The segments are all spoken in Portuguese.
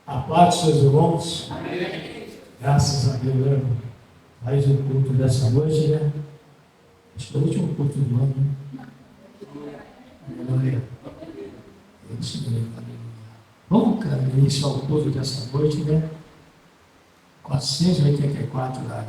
A paz, seus irmãos. Amém. Graças a Deus, né? Mais um culto dessa noite, né? Acho que é o último culto do ano, né? Aleluia. Vamos, cara, iniciar o culto dessa noite, né? 484 lá.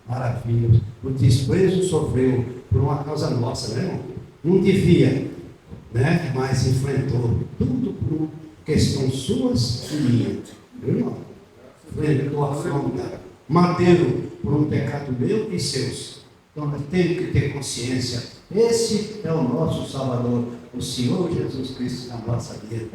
Maravilha. O desprezo sofreu por uma causa nossa, né, irmão? Não devia, né? Mas enfrentou tudo por questão suas e minha. Viu, irmão? Enfrentou a afronta. Materam por um pecado meu e seus. Então nós temos que ter consciência. Esse é o nosso Salvador, o Senhor Jesus Cristo na nossa vida.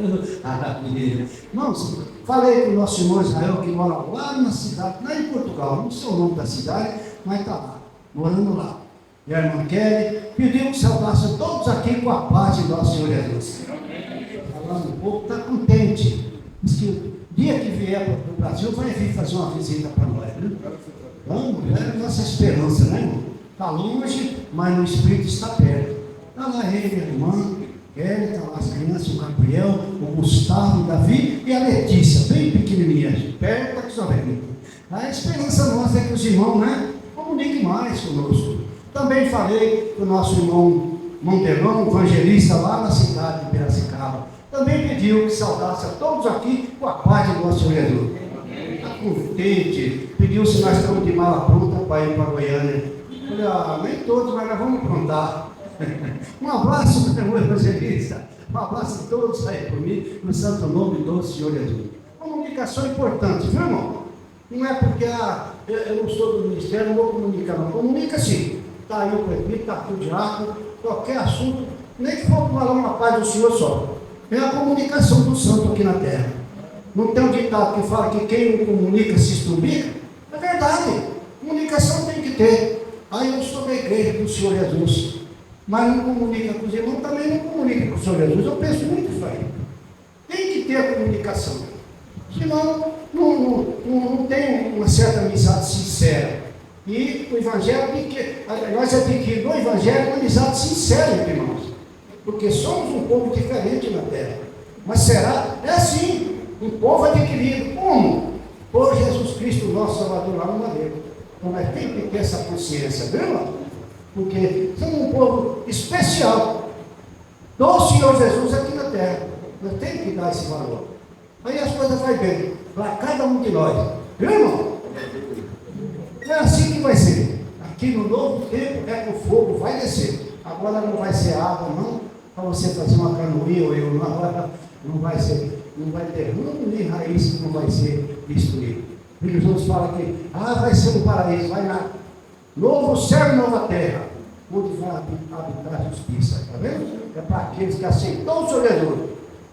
Maravilha. Irmãos, falei com o nosso irmão Israel que mora lá na cidade, lá em Portugal, não sei o nome da cidade, mas está lá, morando lá. E a irmã Kelly pediu que saudasse todos aqui com a paz de nosso Senhor Jesus. Falando um pouco, está contente. Diz que o dia que vier para o Brasil vai vir fazer uma visita para nós, né? Vamos, é a nossa esperança, né, irmão? Está longe, mas no Espírito está perto. Está lá ele, a irmã Kelly, está lá as crianças, o Gabriel, o Gustavo, o Davi e a Letícia, bem pequenininha, perto da Xorena. A esperança nossa é que os irmãos, né, comuniquem mais conosco. Também falei com o nosso irmão Montelão, evangelista lá na cidade de Piracicaba. Também pediu que saudasse a todos aqui com a paz de nosso Senhor Jesus. Está contente, pediu se nós estamos de mala pronta para ir para Goiânia. Eu falei, nem todos, mas nós vamos aprontar. Um abraço, meu irmão evangelista. Um abraço a todos aí por mim, no santo nome do Senhor Jesus. Comunicação importante, viu, irmão? Não é porque eu não sou do ministério, não vou comunicar, não. Comunica sim. está aí o presbítero, está aqui o diácono, qualquer assunto, nem que for falar uma paz do Senhor só. É a comunicação do santo aqui na terra. Não tem um ditado que fala que quem não comunica se estrubica? É verdade, comunicação tem que ter. Aí eu sou da igreja do Senhor Jesus, mas não comunica com os irmãos, também não comunica com o Senhor Jesus. Eu penso muito isso aí. Tem que ter a comunicação. Senão, não tem uma certa amizade sincera. E o Evangelho tem que. Nós adquirimos no Evangelho uma amizade sincera entre nós. Porque somos um povo diferente na terra. Mas será? É assim. Um povo adquirido. Como? Por Jesus Cristo, nosso Salvador, lá no madeiro. Então nós temos que ter essa consciência, viu, irmão? Porque somos um povo especial do Senhor Jesus aqui na terra. Nós temos que dar esse valor. Aí as coisas vão bem para cada um de nós. Viu, irmão? É assim que vai ser. Aqui no novo tempo é que o fogo vai descer. Agora não vai ser água, não, para você fazer uma canoinha ou eu não. Agora não vai ser, não vai ter rumo nem raiz que não vai ser destruído. Jesus fala que vai ser um paraíso, vai lá. Novo céu e nova terra, onde vai habitar a justiça. Está vendo? É para aqueles que aceitam o Senhor Jesus.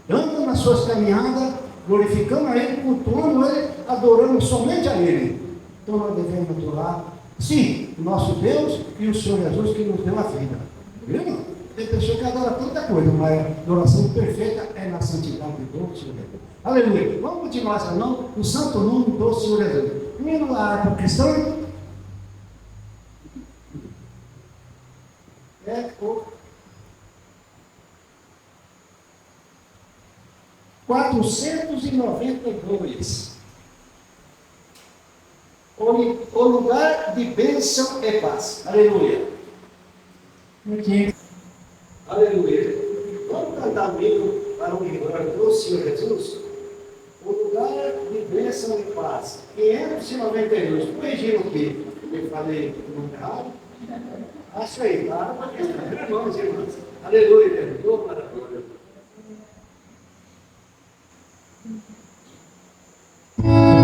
Andam nas suas caminhadas, glorificando a Ele, cultuando Ele, adorando somente a Ele. Então nós devemos adorar, sim, o nosso Deus e o Senhor Jesus que nos deu a vida. Viu? Tem pessoa que adora tanta coisa, mas a adoração perfeita é na santidade do Senhor Jesus. Aleluia. Vamos continuar essa não? O santo nome do Senhor Jesus. Hino a harpa cristã é o 492. O lugar de bênção e paz. Aleluia. Aqui. Aleluia. Vamos cantar o hino para o louvor do Senhor Jesus? O lugar de bênção e paz. 592. Corrigiram aqui. Eu falei o nome errado. Acho aí, tá? Irmãos e irmãs. Aleluia. Oh, maravilha. Yeah.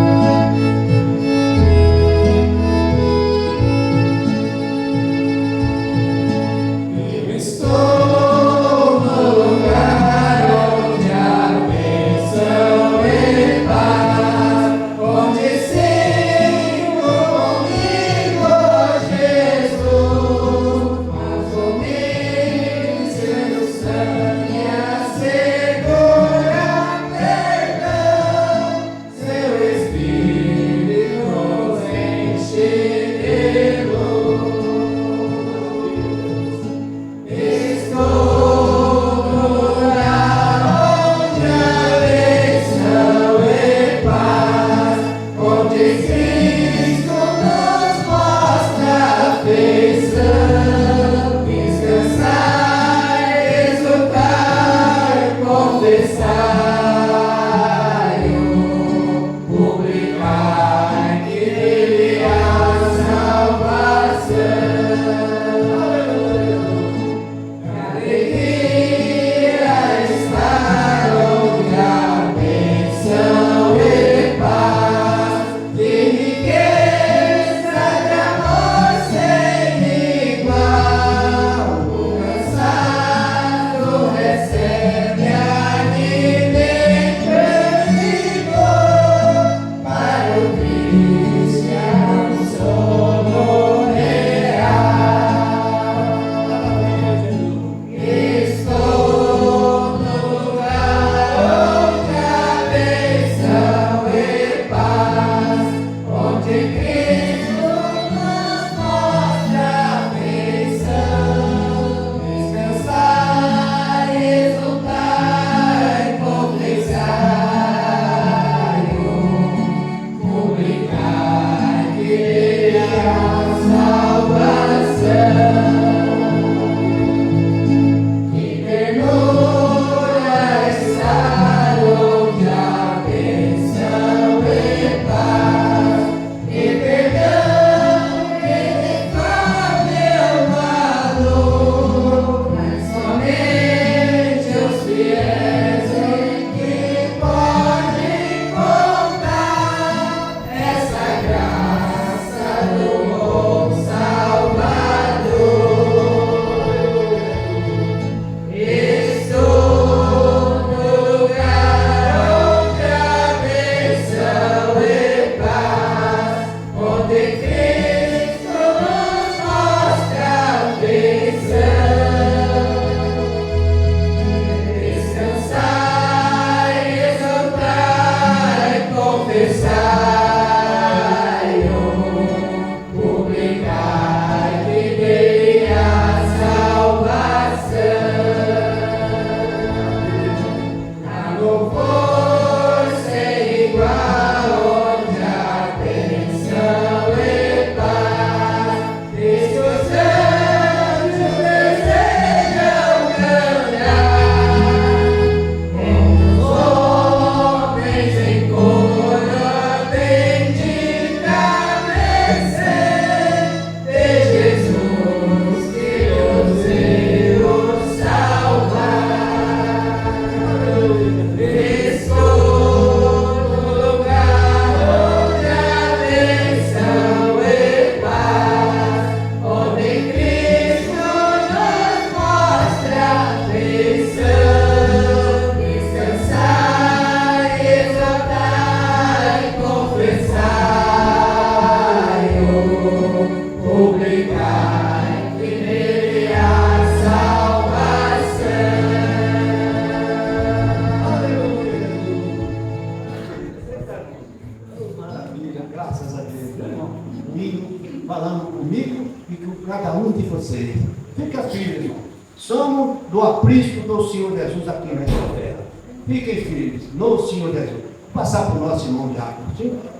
cada um de vocês. Fica firme, irmão. Somos do aprisco do Senhor Jesus aqui nesta terra. Fiquem firmes no Senhor Jesus. Passar para o nosso irmão Diácono.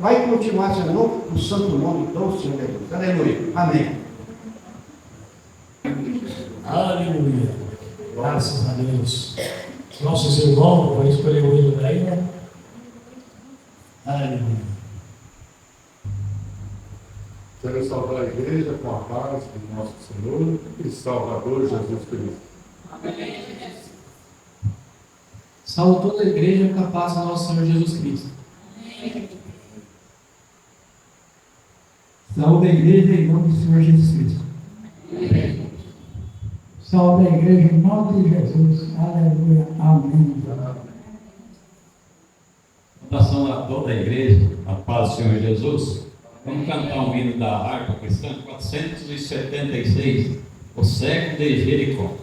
Vai continuar sendo o santo nome do Senhor Jesus. Aleluia. Amém. Aleluia. Graças a Deus. Nossos irmãos vão escolher o hino daí, né? Aleluia. Quero saudar a igreja com a paz do nosso Senhor e Salvador Jesus Cristo. Amém. Salve toda a igreja com a paz do nosso Senhor Jesus Cristo. Amém. Saúde a igreja em nome do Senhor Jesus Cristo. Amém. Saúde a igreja em nome de Jesus. Aleluia. Amém. Saudação a toda a igreja, a paz do Senhor Jesus. Vamos cantar um hino da harpa cristã 476, o cego de Jericó.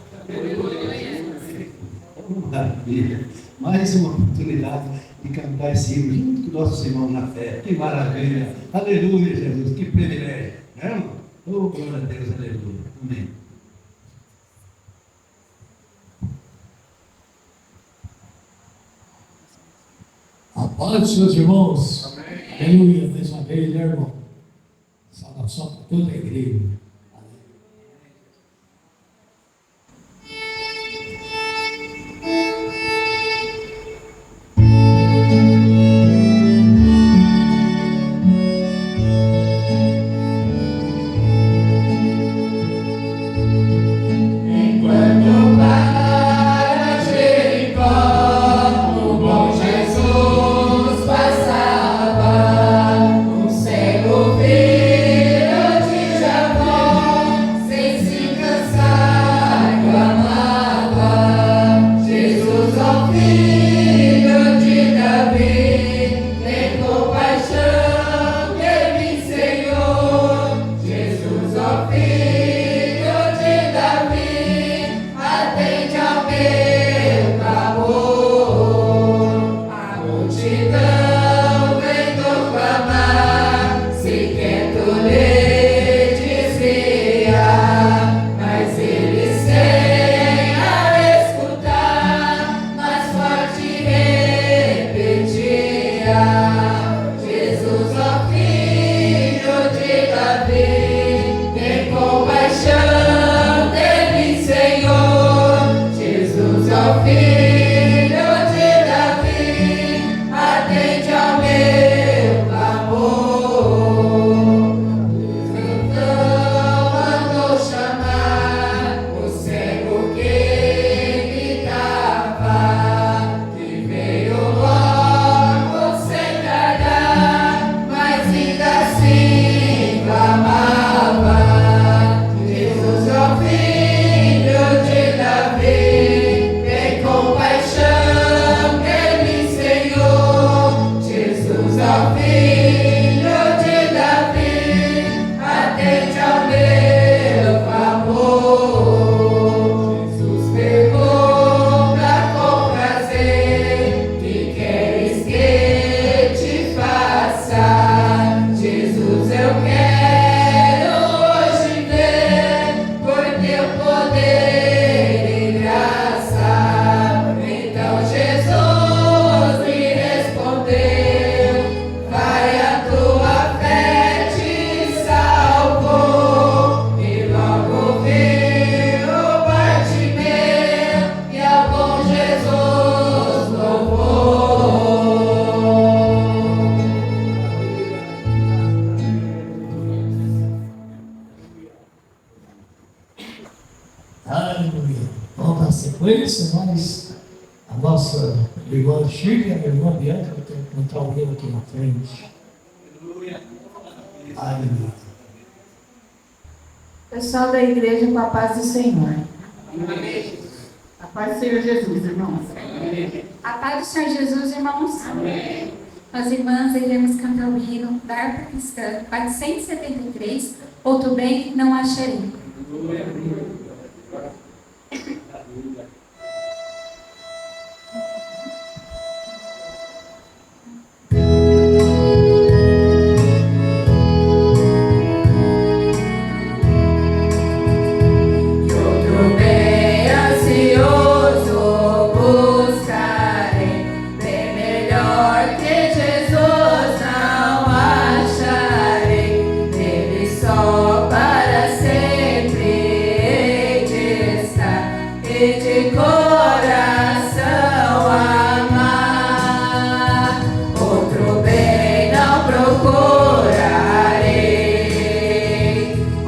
Maravilha. Mais uma oportunidade de cantar esse hino junto com nossos irmãos na fé. Que maravilha. Aleluia, Jesus. Que privilégio. Né, irmão? Oh, glória a Deus. Aleluia. Amém. A paz dos seus irmãos. Amém. Aleluia. Mais uma vez, né, irmão? Saudação para toda a igreja. Aleluia. Vamos dar sequência, mas a nossa irmã Chica e a irmã Bianca vão cantar o hino aqui na frente. Aleluia. Pessoal da igreja, com a paz do Senhor. Amém. A paz do Senhor Jesus, irmãos. Amém. A paz do Senhor Jesus, irmãos. Amém. Nós irmãs iremos cantar o hino da harpa cristã 473, outro bem não acharei. de coração amar, outro bem não procurarei,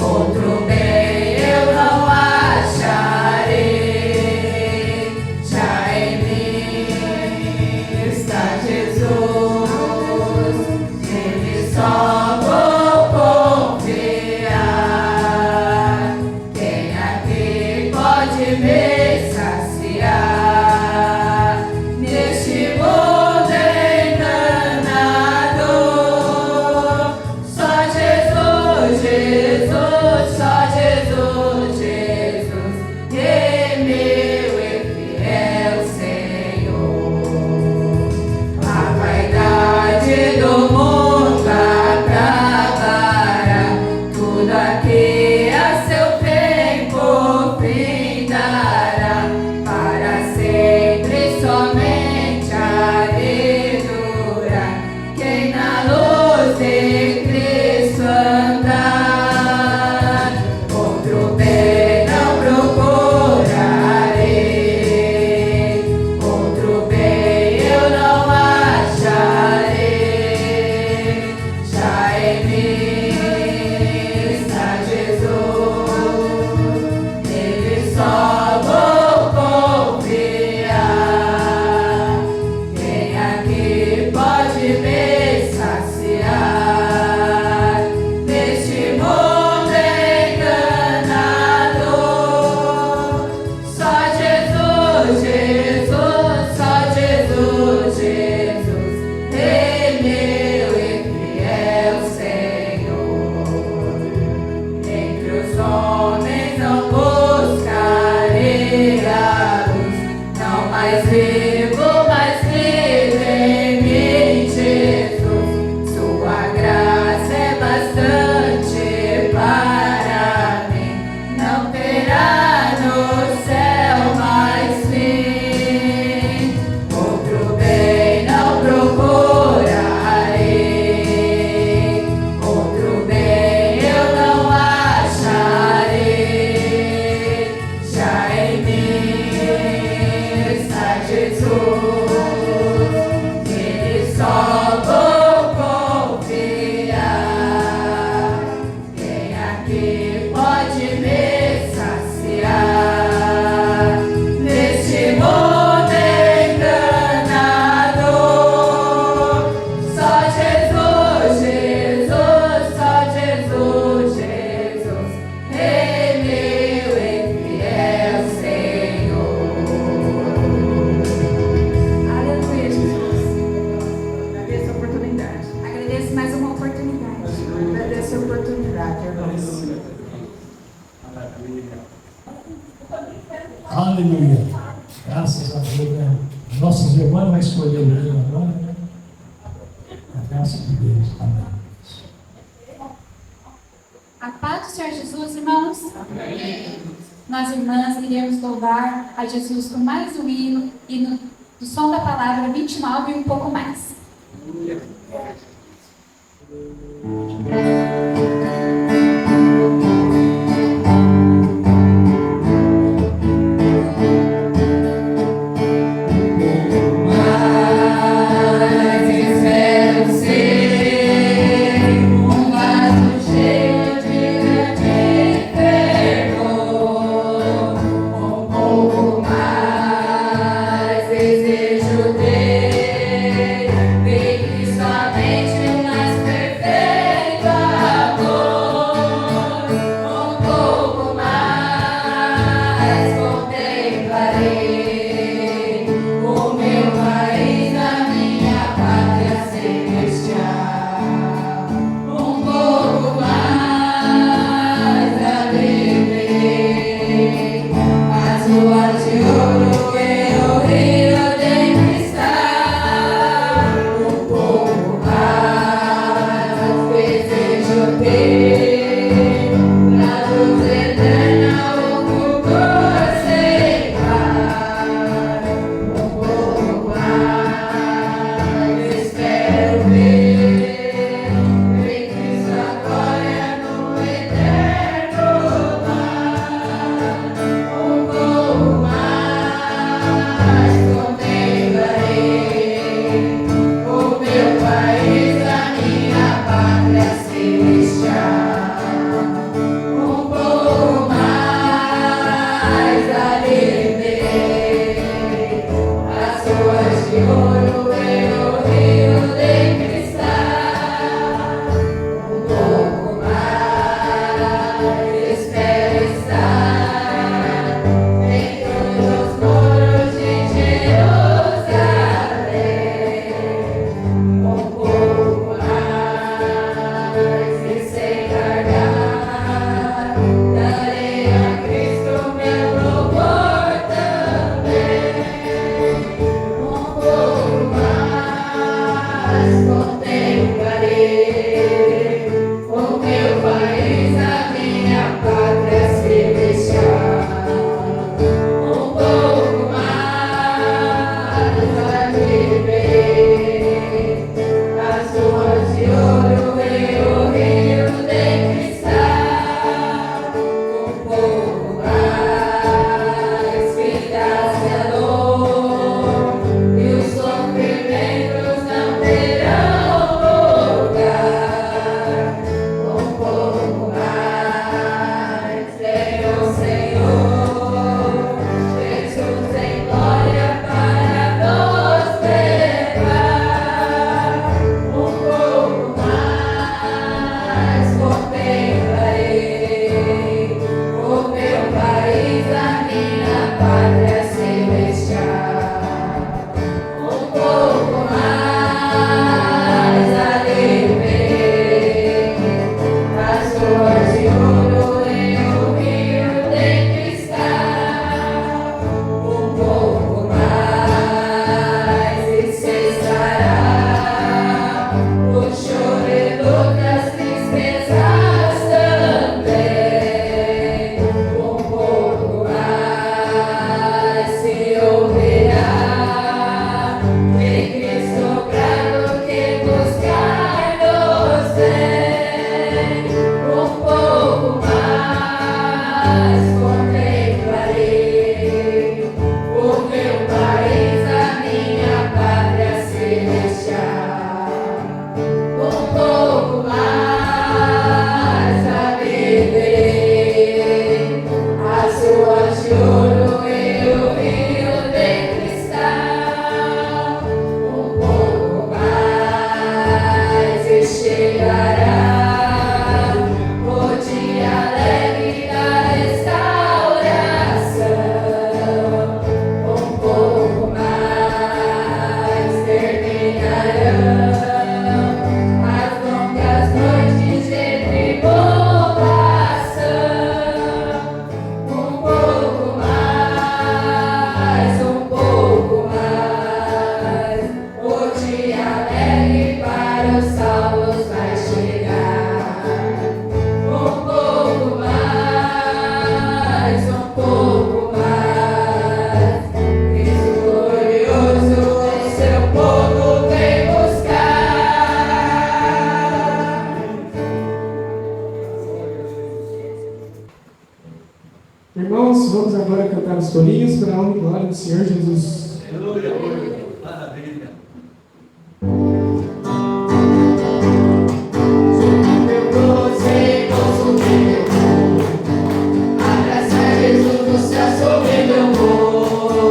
outro bem eu não acharei. Já em mim está Jesus, nele só vou confiar. Quem aqui pode me saciar neste mundo enganado? Só Jesus, Jesus, só Jesus, Jesus, é meu e fiel Senhor. A vaidade do mundo acabará, tudo aqui a seu tempo findará, para sempre somente há de durar quem na luz de Cristo andar. Outro bem não procurarei, outro bem eu não acharei. Já em mim está Jesus, nele só vou confiar. Quem aqui pode me saciar neste mundo enganado? Só Jesus, Jesus, só Jesus, Jesus, é meu e fiel Senhor. Entre os homens não buscarei a luz, não mais vivo, mas vive em mim Jesus. Sua graça é bastante para mim, não terá no céu mais fim. Outro bem não procurarei, outro bem eu não acharei. Já em mim está Jesus, nele só vou confiar. Quem aqui pode me saciar neste mundo enganado? Só Jesus, Jesus, só Jesus, Jesus, é meu e fiel Senhor. Aleluia, Jesus. Agradeço a oportunidade. Agradeço mais uma oportunidade. Agradeço a oportunidade, irmãos. Aleluia. Graças a Deus, né? Nossos irmãos vão escolher o hino agora, né? A graça de Deus. Amém. A paz do Senhor Jesus, irmãos. Amém. Nós, irmãs, iremos louvar a Jesus com mais um hino do som da palavra 29 e um pouco mais. Mas espero ser um vaso cheio de grande fervor. Um pouco mais desejo ter, ver que somente o mais perfeito amor. contemplarei o teu país, a minha pátria celestial. Um pouco mais a viverei, as ruas de ouro e o rio de cristal. Um pouco mais e chegará o dia alegre da restauração. Um pouco mais terminarão as longas noites de tribulação. Um pouco mais, o dia alegre para os salvos vai chegar. Um pouco mais, Cristo glorioso em seu povo vem buscar. Irmãos, vamos agora cantar os corinhos para a honra e glória do Senhor Jesus. Maravilha. Você consumiu, abraça Jesus no céu sobre meu morro.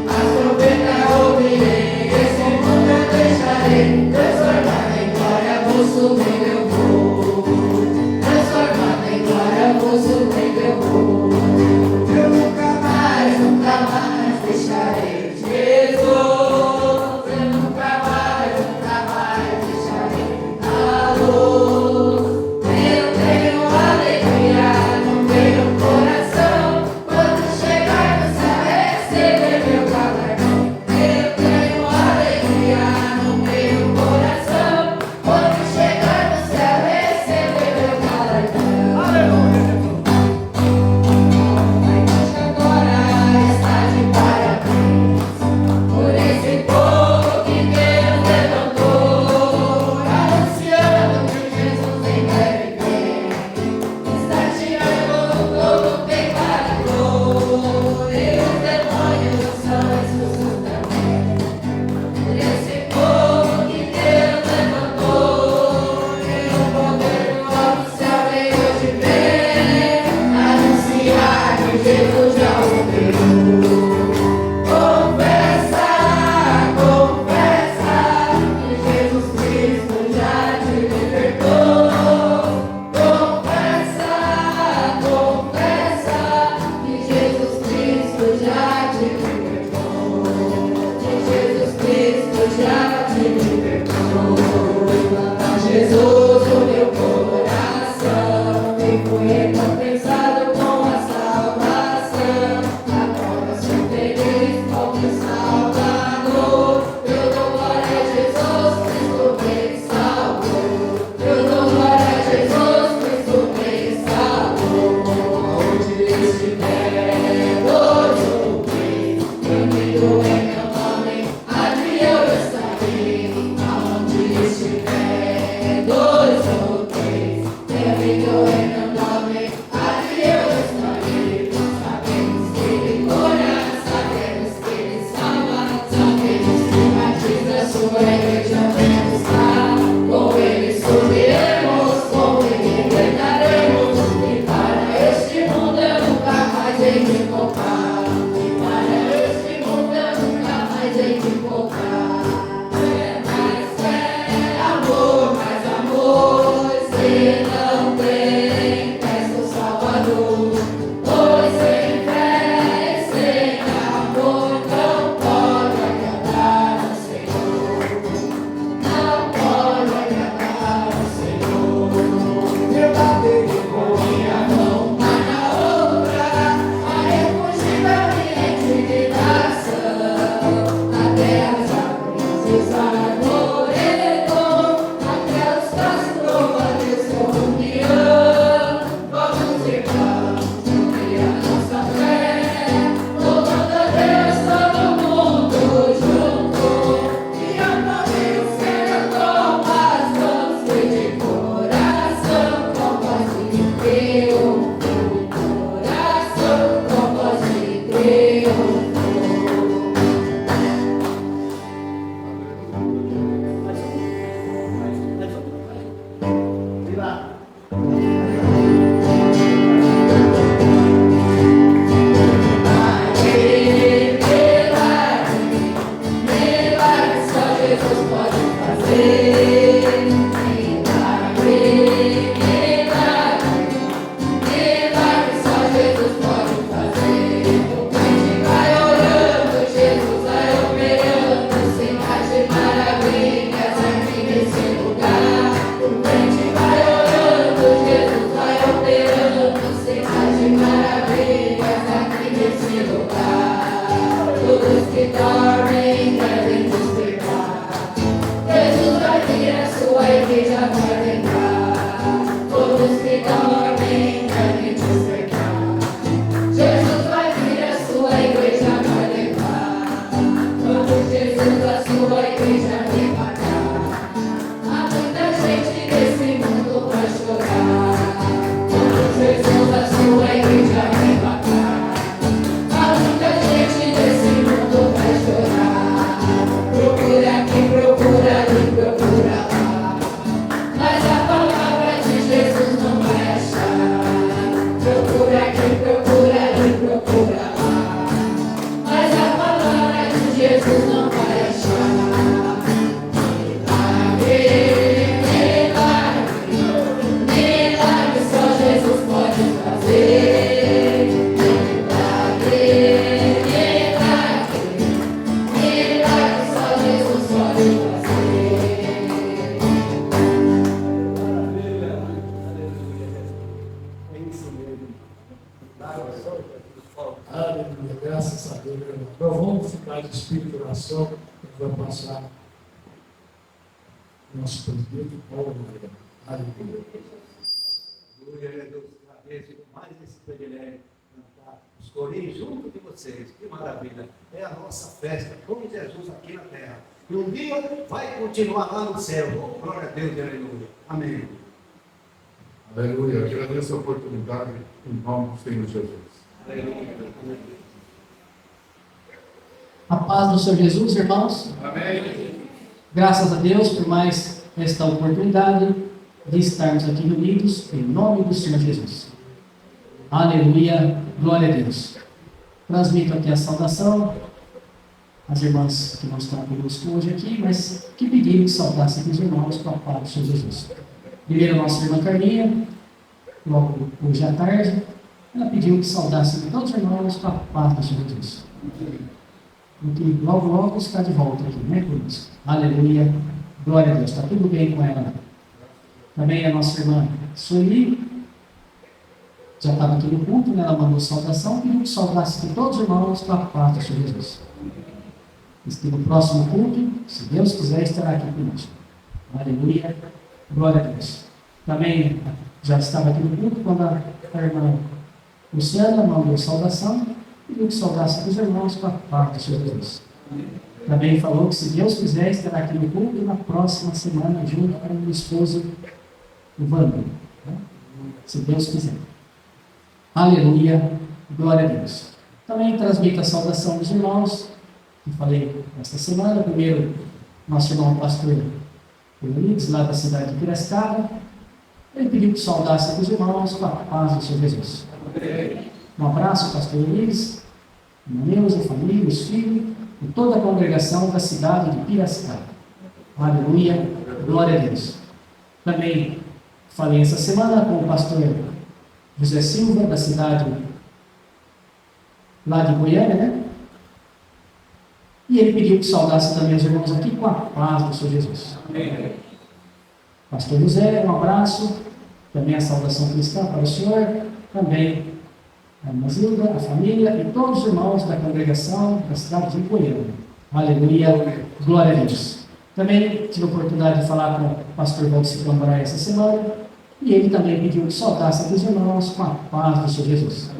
As trombetas ouvirei, esse mundo eu deixarei. Transformado em glória, vou subir meu voo. Transformado em glória, vou subir meu voo. Eu nunca mais deixarei Jesus. Aleluia, graças a Deus, meu irmão. Agora vamos ficar de espírito de oração, que vai passar o nosso presidente Paulo Maria. Aleluia. Glória a Deus, agradeço mais esse privilégio de cantar os corinhos junto de vocês. Que maravilha. É a nossa festa com Jesus aqui na terra. E um dia vai continuar lá no céu. Oh, glória a Deus e aleluia. Amém. Aleluia. Agradeço a oportunidade em nome do Senhor Jesus. Aleluia. A paz do Senhor Jesus, irmãos. Amém. Graças a Deus por mais esta oportunidade de estarmos aqui reunidos em nome do Senhor Jesus. Aleluia, glória a Deus. Transmito aqui a saudação às irmãs que não estão conosco hoje aqui, mas que pediram que saudassem aqui os irmãos com a paz do Senhor Jesus. Primeiro a nossa irmã Carminha, logo hoje à tarde, ela pediu que saudassem todos os irmãos com a paz do Senhor Jesus. Porque logo está de volta aqui, né, conosco? Aleluia, glória a Deus, está tudo bem com ela. Também a nossa irmã Sueli, já estava aqui no culto, né? Ela mandou saudação, pediu que saudasse aqui todos os irmãos com a paz do Senhor Jesus. E no próximo culto, se Deus quiser, estará aqui conosco. Aleluia, glória a Deus. Também já estava aqui no culto quando a irmã Luciana mandou saudação, pediu que saudasse aqui os irmãos com a paz do Senhor Jesus. Também falou que se Deus quiser, estará aqui no culto na próxima semana, junto com o esposo o Wander, né? Se Deus quiser. Aleluia, glória a Deus. Também transmito a saudação dos irmãos, que falei esta semana. Primeiro, nosso irmão pastor Leonides, lá da cidade de Piracicaba. Ele pediu que saudasse aqui os irmãos com a paz do Senhor Jesus. Um abraço, pastor Leonides, Neuza, família, os filhos, e toda a congregação da cidade de Piracicaba. Aleluia, glória a Deus. Também falei essa semana com o pastor José Silva, da cidade lá de Goiânia, né? E ele pediu que saudasse também os irmãos aqui com a paz do Senhor Jesus. Amém. Pastor José, um abraço. Também a saudação cristã para o senhor. Também a irmã Zilda, a família e todos os irmãos da congregação da cidade de Goiânia. Aleluia, glória a Deus. Também tive a oportunidade de falar com o pastor Valdir Cambará essa semana, e ele também pediu que saudasse aqui os irmãos com a paz do Senhor Jesus.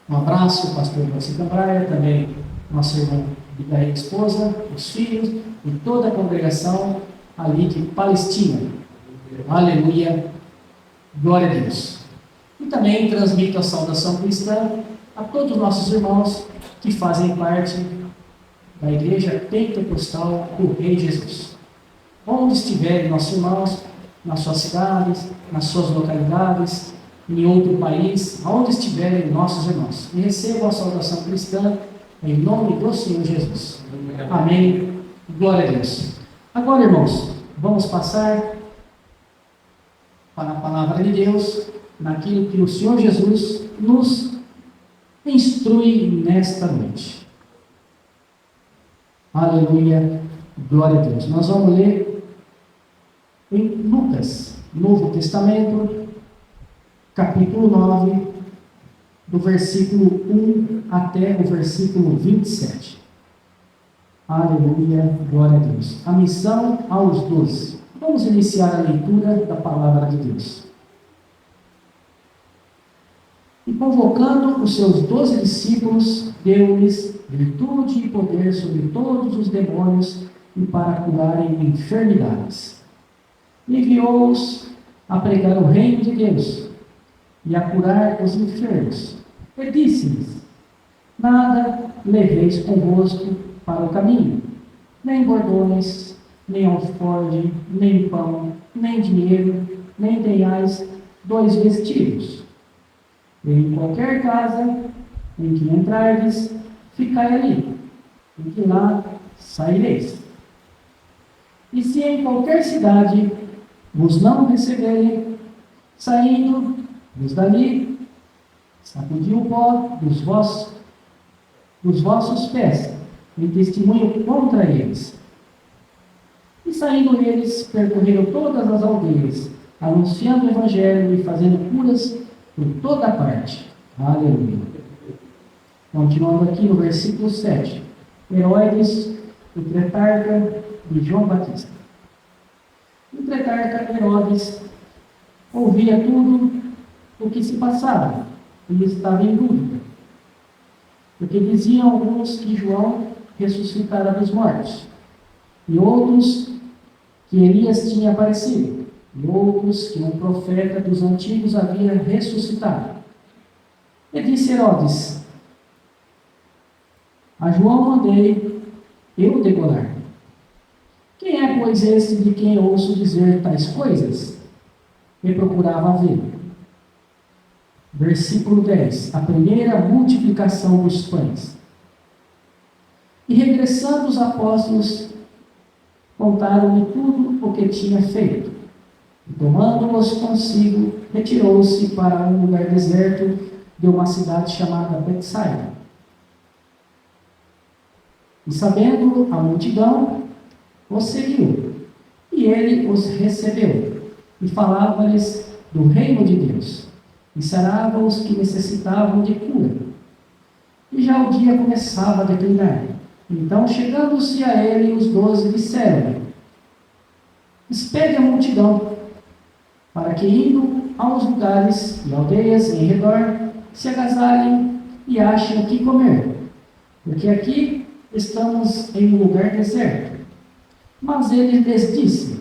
Um abraço, pastor Valdir Cambará, também nossa irmã e a esposa, os filhos e toda a congregação ali de Palestina. Aleluia, glória a Deus. E também transmito a saudação cristã a todos os nossos irmãos que fazem parte da Igreja Pentecostal do Rei Jesus. Onde estiverem nossos irmãos, nas suas cidades, nas suas localidades, em outro país, onde estiverem nossos irmãos. E recebam a saudação cristã em nome do Senhor Jesus. Amém. Glória a Deus. Agora, irmãos, vamos passar para a palavra de Deus, naquilo que o Senhor Jesus nos instrui nesta noite. Aleluia, glória a Deus. Nós vamos ler em Lucas, Novo Testamento, capítulo 9, do versículo 1 até o versículo 27. Aleluia, glória a Deus. A missão aos 12. Vamos iniciar a leitura da palavra de Deus. E convocando os seus 12 discípulos, deu-lhes virtude e poder sobre todos os demônios e para curarem enfermidades. Enviou-os a pregar o reino de Deus e a curar os enfermos. E disse-lhes: nada leveis convosco para o caminho, nem bordões, nem alforje, nem pão, nem dinheiro, nem tenhais 2 vestidos. E em qualquer casa em que entrardes, ficai ali, e que lá saireis. E se em qualquer cidade vos não receberem, saindo vos dali, sacudi o pó dos vossos pés, em testemunho contra eles. E saindo eles, percorreram todas as aldeias, anunciando o Evangelho e fazendo curas por toda parte. Aleluia. Continuando aqui no versículo 7. Herodes, o tetrarca de João Batista. O tetrarca Herodes ouvia tudo o que se passava e estava em dúvida, porque diziam alguns que João ressuscitara dos mortos, e outros que Elias tinha aparecido, e outros que um profeta dos antigos havia ressuscitado. E disse Herodes: a João mandei eu degolar. Quem é, pois, este de quem ouço dizer tais coisas? E procurava vê-lo. Versículo 10. A primeira multiplicação dos pães. E regressando os apóstolos, contaram-lhe tudo o que tinha feito. E tomando-os consigo, retirou-se para um lugar deserto de uma cidade chamada Betsaida. E sabendo a multidão, os seguiu, e ele os recebeu, e falava-lhes do reino de Deus, e sarava os que necessitavam de cura. E já o dia começava a declinar. Então, chegando-se a ele, os 12 disseram-lhe: espede a multidão, para que, indo aos lugares e aldeias em redor, se agasalhem e achem o que comer, porque aqui estamos em um lugar deserto. Mas ele lhes disse: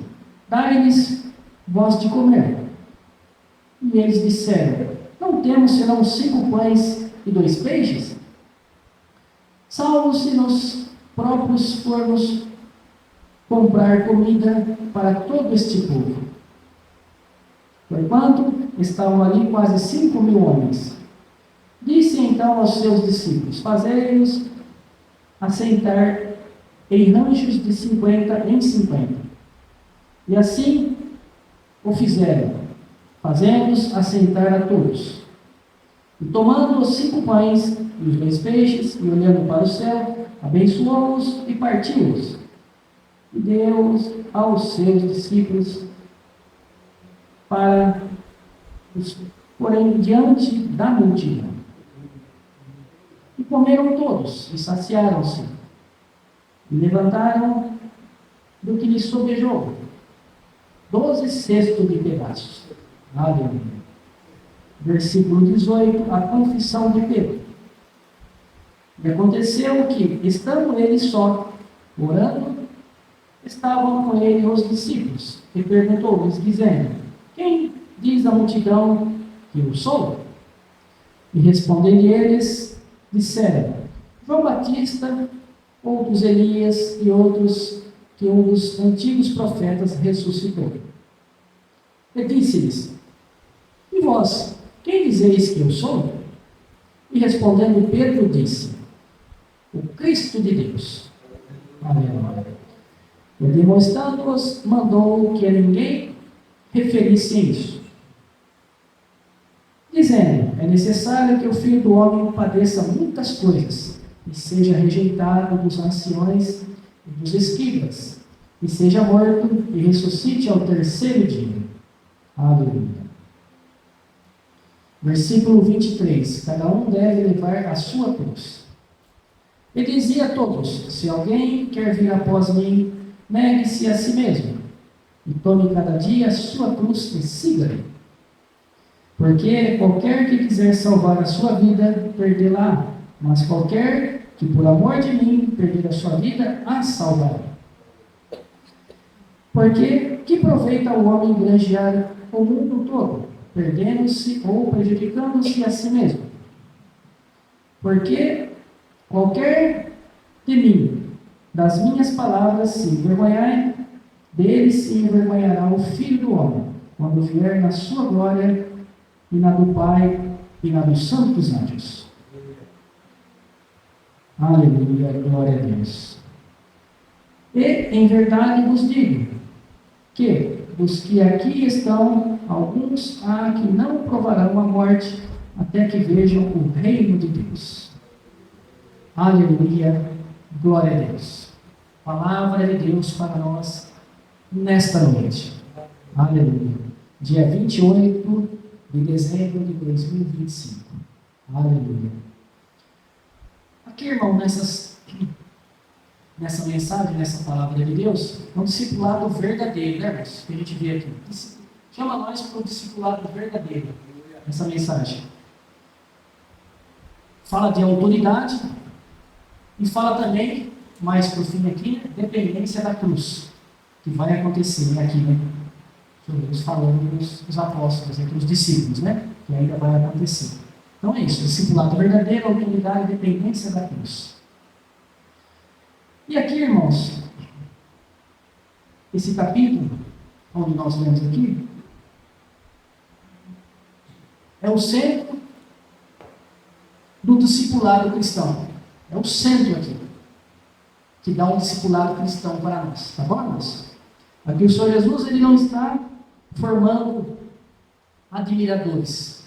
dai-lhes vós de comer. E eles disseram: não temos senão 5 pães e 2 peixes? Salvo se nos próprios formos comprar comida para todo este povo. Porquanto estavam ali quase 5.000 homens. Disse então aos seus discípulos: fazei-os assentar em ranchos de 50 em 50. E assim o fizeram, fazendo-os assentar a todos. E tomando os 5 pães e os 2 peixes, e olhando para o céu, abençoou-os e partiu-os, e deu-os aos seus discípulos para os porem diante da multidão. E comeram todos, e saciaram-se, e levantaram do que lhes sobejou 12 cestos de pedaços. Aleluia. Versículo 18, a confissão de Pedro. E aconteceu que, estando ele só, orando, estavam com ele os discípulos, e perguntou-lhes, dizendo: quem diz a multidão que eu sou? E respondendo eles, disseram: João Batista, outros Elias, e outros que um dos antigos profetas ressuscitou. E disse-lhes: e vós, quem dizeis que eu sou? E respondendo Pedro disse: o Cristo de Deus. Aleluia. E demonstrando-os, mandou que a ninguém referisse isso, dizendo: é necessário que o Filho do Homem padeça muitas coisas, e seja rejeitado dos anciões e dos escribas, e seja morto, e ressuscite ao terceiro dia. Aleluia. Versículo 23. Cada um deve levar a sua cruz. E dizia a todos: se alguém quer vir após mim, negue-se a si mesmo, e tome cada dia a sua cruz e siga-me. Porque qualquer que quiser salvar a sua vida, perdê-la, mas qualquer que por amor de mim perder a sua vida, a salvará. Porque que proveita o homem granjear o mundo todo, perdendo-se ou prejudicando-se a si mesmo? Porque qualquer de mim, das minhas palavras, se envergonhar, dele se envergonhará o Filho do Homem, quando vier na sua glória, e na do Pai, e na dos santos anjos. Aleluia, glória a Deus. E, em verdade, vos digo, que dos que aqui estão, alguns há que não provarão a morte, até que vejam o reino de Deus. Aleluia, glória a Deus. Palavra de Deus para nós nesta noite. Aleluia. Dia 28 de dezembro de 2025. Aleluia. Aqui, irmão, nessa mensagem, nessa palavra de Deus, é um discipulado verdadeiro, né, irmãos? Que a gente vê aqui. Chama nós para o discipulado verdadeiro, essa mensagem. Fala de autoridade e fala também, mais para o fim aqui, dependência da cruz, que vai acontecer aqui, né? Jesus falando dos apóstolos, aqui, dos discípulos, né? Que ainda vai acontecer. Então é isso, discipulado verdadeiro, autoridade e dependência da cruz. E aqui, irmãos, esse capítulo, onde nós lemos aqui, é o centro do discipulado cristão. É o centro aqui, que dá um discipulado cristão para nós. Tá bom, irmãos? Aqui o Senhor Jesus, ele não está formando admiradores.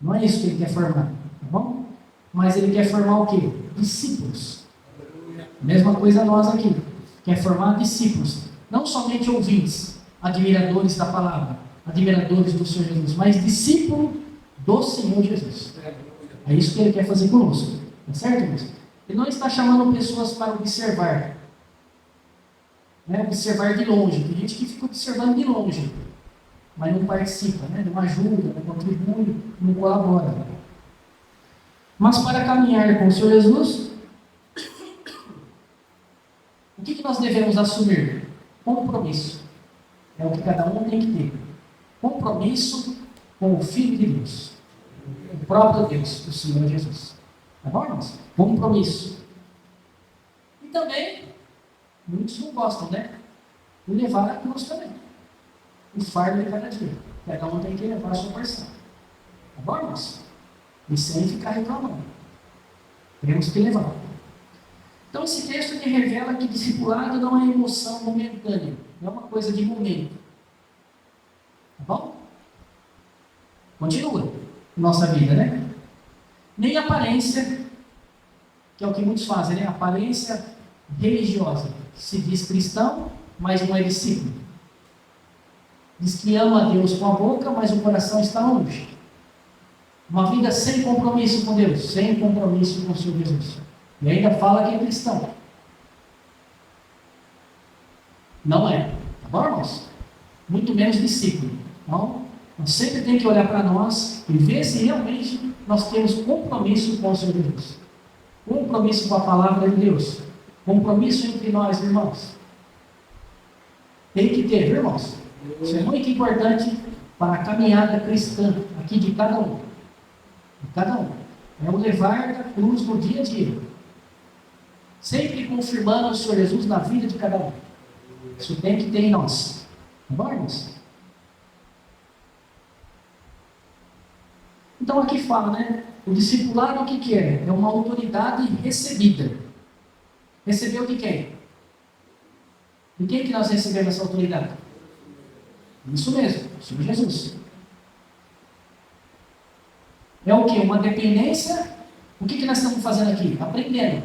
Não é isso que ele quer formar, tá bom? Mas ele quer formar o quê? Discípulos. Mesma coisa nós aqui. Quer formar discípulos. Não somente ouvintes, admiradores da palavra, admiradores do Senhor Jesus, mas discípulo do Senhor Jesus. É isso que ele quer fazer conosco. Tá certo, irmãos? Ele não está chamando pessoas para observar. Né? Observar de longe. Tem gente que fica observando de longe, mas não participa, né? Não ajuda, não contribui, não colabora. Mas para caminhar com o Senhor Jesus, o que nós devemos assumir? Compromisso. É o que cada um tem que ter. Compromisso com o Filho de Deus. O próprio Deus, o Senhor Jesus. Tá bom, irmãos? Compromisso. E também, muitos não gostam, né? De levar a cruz também. O fardo de cada dia. Cada um tem que levar a sua porção. Tá bom, irmãos? E sem ficar reclamando. Temos que levar. Então, esse texto ele revela que discipulado não é emoção momentânea. Não é uma coisa de momento. Tá bom? Continua. Nossa vida, né? Nem aparência, que é o que muitos fazem, né? Aparência religiosa. Se diz cristão, mas não é discípulo. Diz que ama a Deus com a boca, mas o coração está longe. Uma vida sem compromisso com Deus, sem compromisso com o Senhor Jesus. E ainda fala que é cristão. Não é. Tá bom, irmãos? Muito menos discípulo. Então, nós sempre tem que olhar para nós e ver se realmente nós temos compromisso com o Senhor Jesus. Compromisso com a palavra de Deus. Compromisso entre nós, irmãos. Tem que ter, viu, irmãos? Isso é muito importante para a caminhada cristã aqui de cada um. De cada um. É o levar da cruz no dia a dia. Sempre confirmando o Senhor Jesus na vida de cada um. Isso tem que ter em nós. Tá bom, irmãos? Então aqui fala, né? O discipulado o que é? É uma autoridade recebida. Recebeu de quem? De quem que nós recebemos essa autoridade? Isso mesmo, o Senhor Jesus. É o que? Uma dependência. O que nós estamos fazendo aqui? Aprendendo.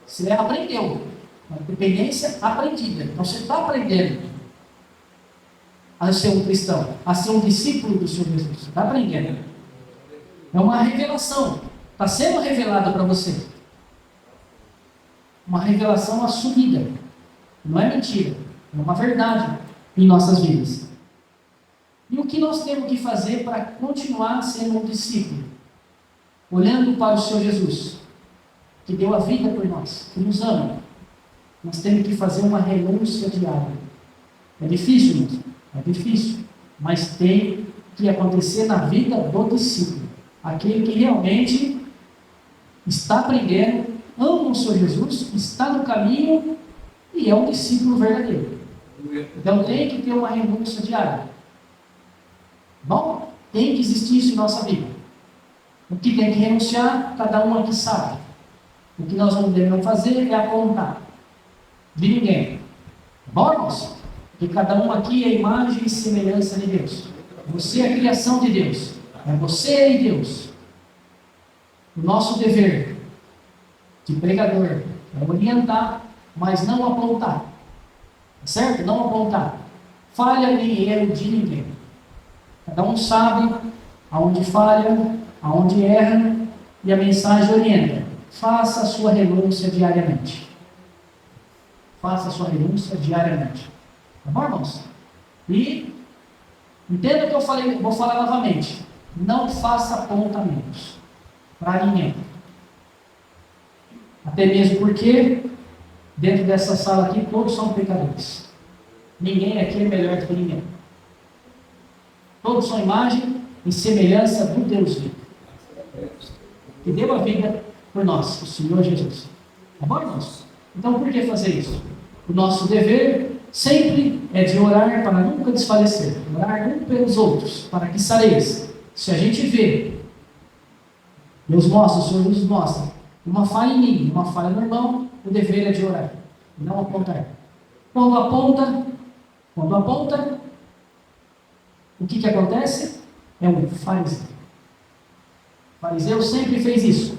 Você aprendeu. Uma dependência aprendida. Então você está aprendendo a ser um cristão, a ser um discípulo do Senhor Jesus. Você está aprendendo. É uma revelação. Está sendo revelado para você. Uma revelação assumida. Não é mentira. É uma verdade em nossas vidas. E o que nós temos que fazer para continuar sendo um discípulo? Olhando para o Senhor Jesus, que deu a vida por nós, que nos ama. Nós temos que fazer uma renúncia diária. É difícil, irmãos? É difícil. Mas tem que acontecer na vida do discípulo. Aquele que realmente está aprendendo, ama o Senhor Jesus, está no caminho e é um discípulo verdadeiro. Então tem que ter uma renúncia diária. Bom, tem que existir isso em nossa vida. O que tem que renunciar, cada um aqui sabe. O que nós não devemos fazer é apontar de ninguém. Bom, irmãos? Porque cada um aqui é imagem e semelhança de Deus. Você é a criação de Deus. É você e Deus. O nosso dever de pregador é orientar, mas não apontar. Certo? Não apontar. Falha nem erro de ninguém. Cada um sabe aonde falha, aonde erra, e a mensagem orienta. Faça a sua renúncia diariamente. Faça a sua renúncia diariamente. Tá bom, irmãos? E entenda o que eu falei, vou falar novamente. Não faça apontamentos para ninguém. Até mesmo porque, dentro dessa sala aqui, todos são pecadores. Ninguém aqui é melhor do que ninguém. Todos são imagem e semelhança do Deus vivo, que deu a vida por nós, o Senhor Jesus. Tá bom, irmãos? Então, por que fazer isso? O nosso dever sempre é de orar para nunca desfalecer. Orar um pelos outros, para que sareis. Se a gente vê, Deus mostra, o Senhor nos mostra, uma falha em mim, uma falha no irmão, o dever é de orar, não apontar. Quando aponta, o que acontece? É um fariseu. O fariseu sempre fez isso.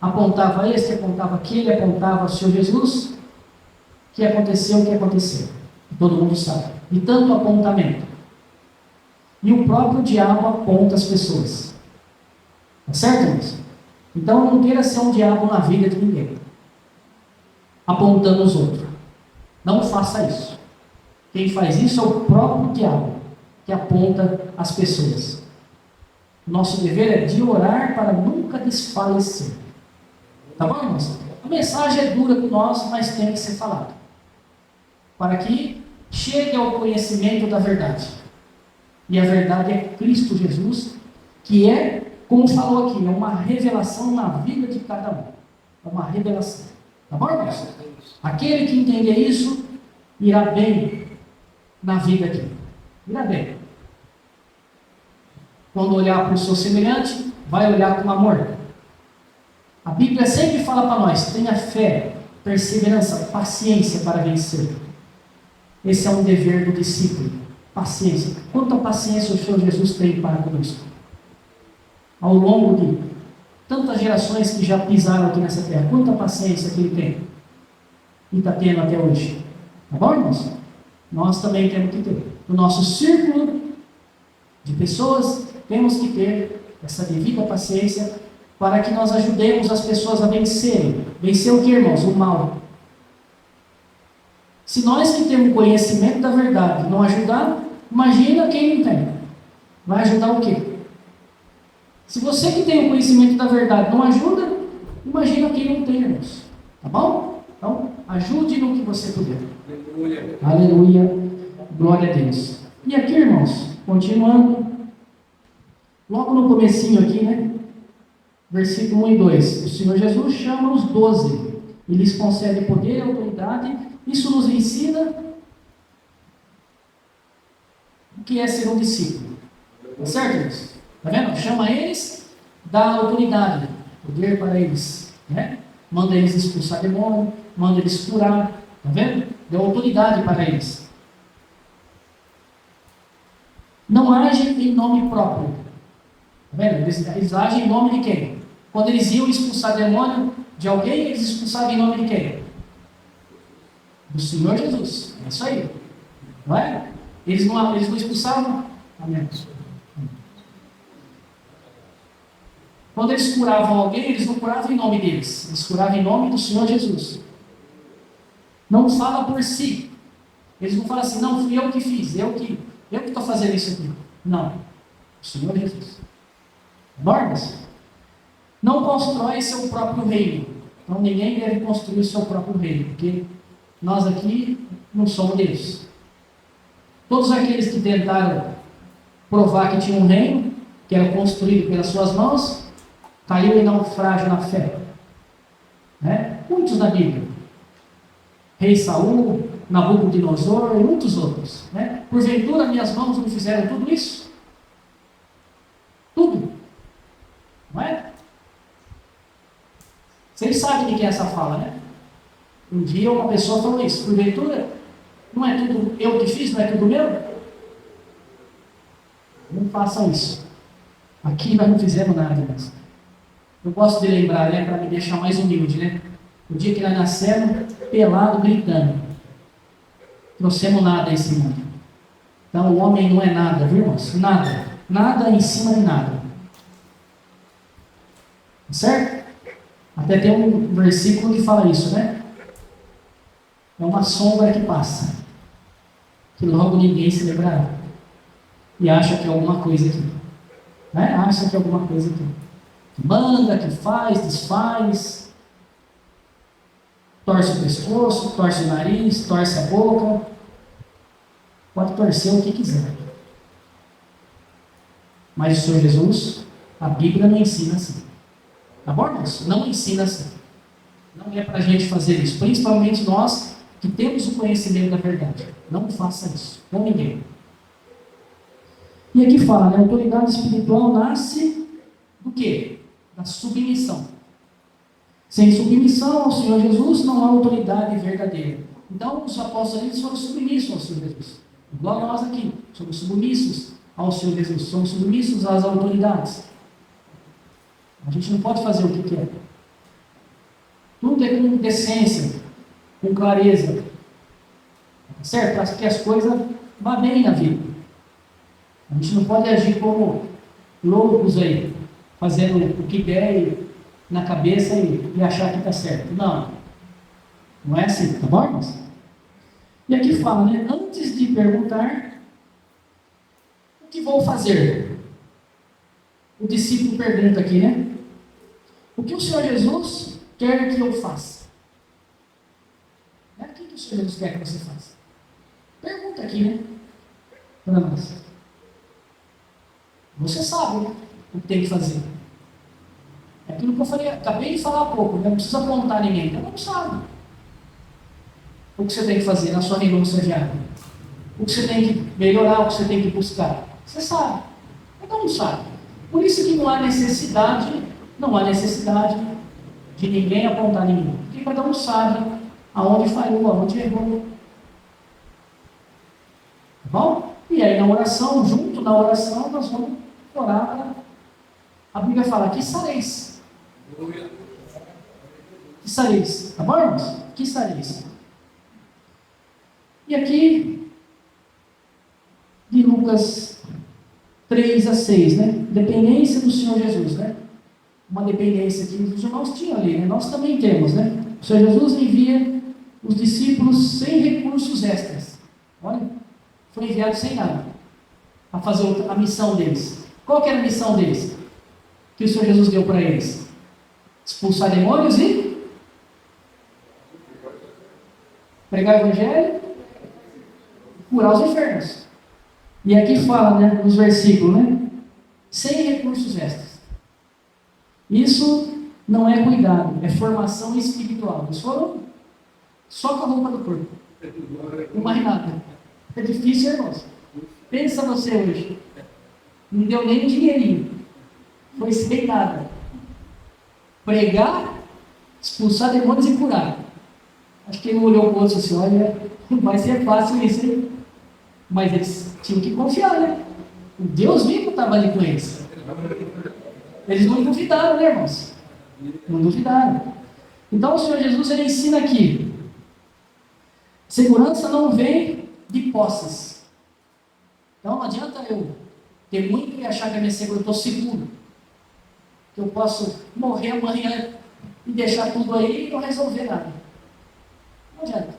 Apontava este, apontava aquele, apontava o Senhor Jesus. O que aconteceu? Todo mundo sabe. E tanto apontamento. E o próprio diabo aponta as pessoas. Tá certo, irmãos? Então não queira ser um diabo na vida de ninguém, apontando os outros. Não faça isso. Quem faz isso é o próprio diabo, que aponta as pessoas. Nosso dever é de orar para nunca desfalecer. Tá bom, irmãos? A mensagem é dura com nós, mas tem que ser falada, para que chegue ao conhecimento da verdade. E a verdade é Cristo Jesus, que é, como falou aqui, é uma revelação na vida de cada um. É uma revelação. Tá bom, irmãos? Aquele que entender isso, irá bem na vida aqui. Irá bem. Quando olhar para o seu semelhante, vai olhar com amor. A Bíblia sempre fala para nós, tenha fé, perseverança, paciência para vencer. Esse é um dever do discípulo. Paciência. Quanta paciência o Senhor Jesus tem para conosco? Ao longo de tantas gerações que já pisaram aqui nessa terra, quanta paciência que Ele tem e está tendo até hoje. Tá bom, irmãos? Nós também temos que ter. No nosso círculo de pessoas, temos que ter essa devida paciência para que nós ajudemos as pessoas a vencerem. Vencer o que, irmãos? O mal. Se nós que temos conhecimento da verdade não ajudar, imagina quem não tem. Vai ajudar o quê? Se você que tem o conhecimento da verdade não ajuda, imagina quem não tem, irmãos. Tá bom? Então, ajude no que você puder. Aleluia. Aleluia. Glória a Deus. E aqui, irmãos, continuando, logo no comecinho aqui, né? Versículo 1 e 2. O Senhor Jesus chama os 12 e lhes concede poder e autoridade. Isso nos ensina o que é ser um discípulo. Tá certo, irmãos? Tá vendo? Chama eles, dá autoridade, poder para eles, né? Manda eles expulsar demônio, manda eles curar, tá vendo? Deu autoridade para eles. Não agem em nome próprio, tá vendo? Eles agem em nome de quem? Quando eles iam expulsar demônio de alguém, eles expulsavam em nome de quem? Do Senhor Jesus. É isso aí, não é? Eles não expulsavam. Amém. Quando eles curavam alguém, eles não curavam em nome deles. Eles curavam em nome do Senhor Jesus. Não fala por si. Eles não falam assim, não, fui eu que fiz, eu que estou fazendo isso aqui. Não. O Senhor Jesus. Normas? Não constrói seu próprio reino. Então ninguém deve construir seu próprio reino, porque nós aqui não somos Deus. Todos aqueles que tentaram provar que tinha um reino, que era construído pelas suas mãos, caiu em naufrágio na fé. Né? Muitos na Bíblia. Rei Saul, Nabucodonosor e muitos outros. Né? Porventura, minhas mãos não fizeram tudo isso? Tudo. Não é? Vocês sabem de que é essa fala, né? Um dia uma pessoa falou isso. Porventura, não é tudo eu que fiz, não é tudo meu? Não façam isso. Aqui nós não fizemos nada, mas eu gosto de lembrar, né, para me deixar mais humilde, né? O dia que nós nascemos, pelado, gritando. Trouxemos nada a esse mundo. Então o homem não é nada, viu, irmãos? Nada. Nada em cima de nada. Certo? Até tem um versículo que fala isso, né? É uma sombra que passa, que logo ninguém se lembrará. E acha que é alguma coisa aqui. Né? Acha que é alguma coisa aqui. Que manda, que faz, desfaz. Torce o pescoço, torce o nariz, torce a boca. Pode torcer o que quiser. Mas o Senhor Jesus, a Bíblia não ensina assim. Tá bom, irmãos? Não ensina assim. Não é para a gente fazer isso. Principalmente nós que temos o conhecimento da verdade. Não faça isso com ninguém. E aqui fala, né? A autoridade espiritual nasce do quê? Da submissão. Sem submissão ao Senhor Jesus não há autoridade verdadeira. Então os apóstolos foram submissos ao Senhor Jesus. Igual nós aqui, somos submissos ao Senhor Jesus, somos submissos às autoridades. A gente não pode fazer o que quer. Tudo é com decência, com clareza. Certo? Para que as coisas vá bem na vida. A gente não pode agir como loucos aí, fazendo o que der na cabeça e achar que está certo. Não. Não é assim, tá bom, irmãos? E aqui fala, né? Antes de perguntar, o que vou fazer? O discípulo pergunta aqui, né? O que o Senhor Jesus quer que eu faça? O que o Senhor Jesus quer que você faça? Pergunta aqui, né? Para nós. Você sabe, né, o que tem que fazer. É aquilo que eu falei, acabei de falar há pouco, né? Não precisa apontar ninguém, cada um sabe o que você tem que fazer na sua renúncia diária. O que você tem que melhorar, o que você tem que buscar. Você sabe. Cada um sabe. Por isso que não há necessidade de ninguém apontar ninguém. Porque cada um sabe aonde falhou, aonde errou. Tá bom? E aí na oração, junto na oração, nós vamos orar. A Bíblia fala, que sareis. Que sareis. Tá bom, irmãos? Que sareis. E aqui, de Lucas 3-6, né? Dependência do Senhor Jesus, né? Uma dependência que os irmãos tinham ali, né? Nós também temos, né? O Senhor Jesus envia os discípulos sem recursos extras. Olha, foi enviado sem nada a fazer a missão deles. Qual que era a missão deles? Que o Senhor Jesus deu para eles? Expulsar demônios e pregar o Evangelho, curar os enfermos. E aqui fala, né, nos versículos, né? Sem recursos extras. Isso não é cuidado, é formação espiritual. Eles foram só com a roupa do corpo. Não mais nada. É difícil, irmãos. Pensa você hoje. Não deu nem um dinheirinho. Foi sem nada. Pregar, expulsar demônios e curar. Acho que ele olhou para o outro assim, olha, vai ser fácil isso, hein? Mas eles tinham que confiar, né? O Deus vivo estava ali com eles. Eles não duvidaram, né, irmãos? Não duvidaram. Então o Senhor Jesus, ele ensina aqui. Segurança não vem de posses. Então não adianta eu ter muito e achar que a minha segurança, eu estou seguro. Que eu posso morrer amanhã e deixar tudo aí e não resolver nada. Não adianta. Tá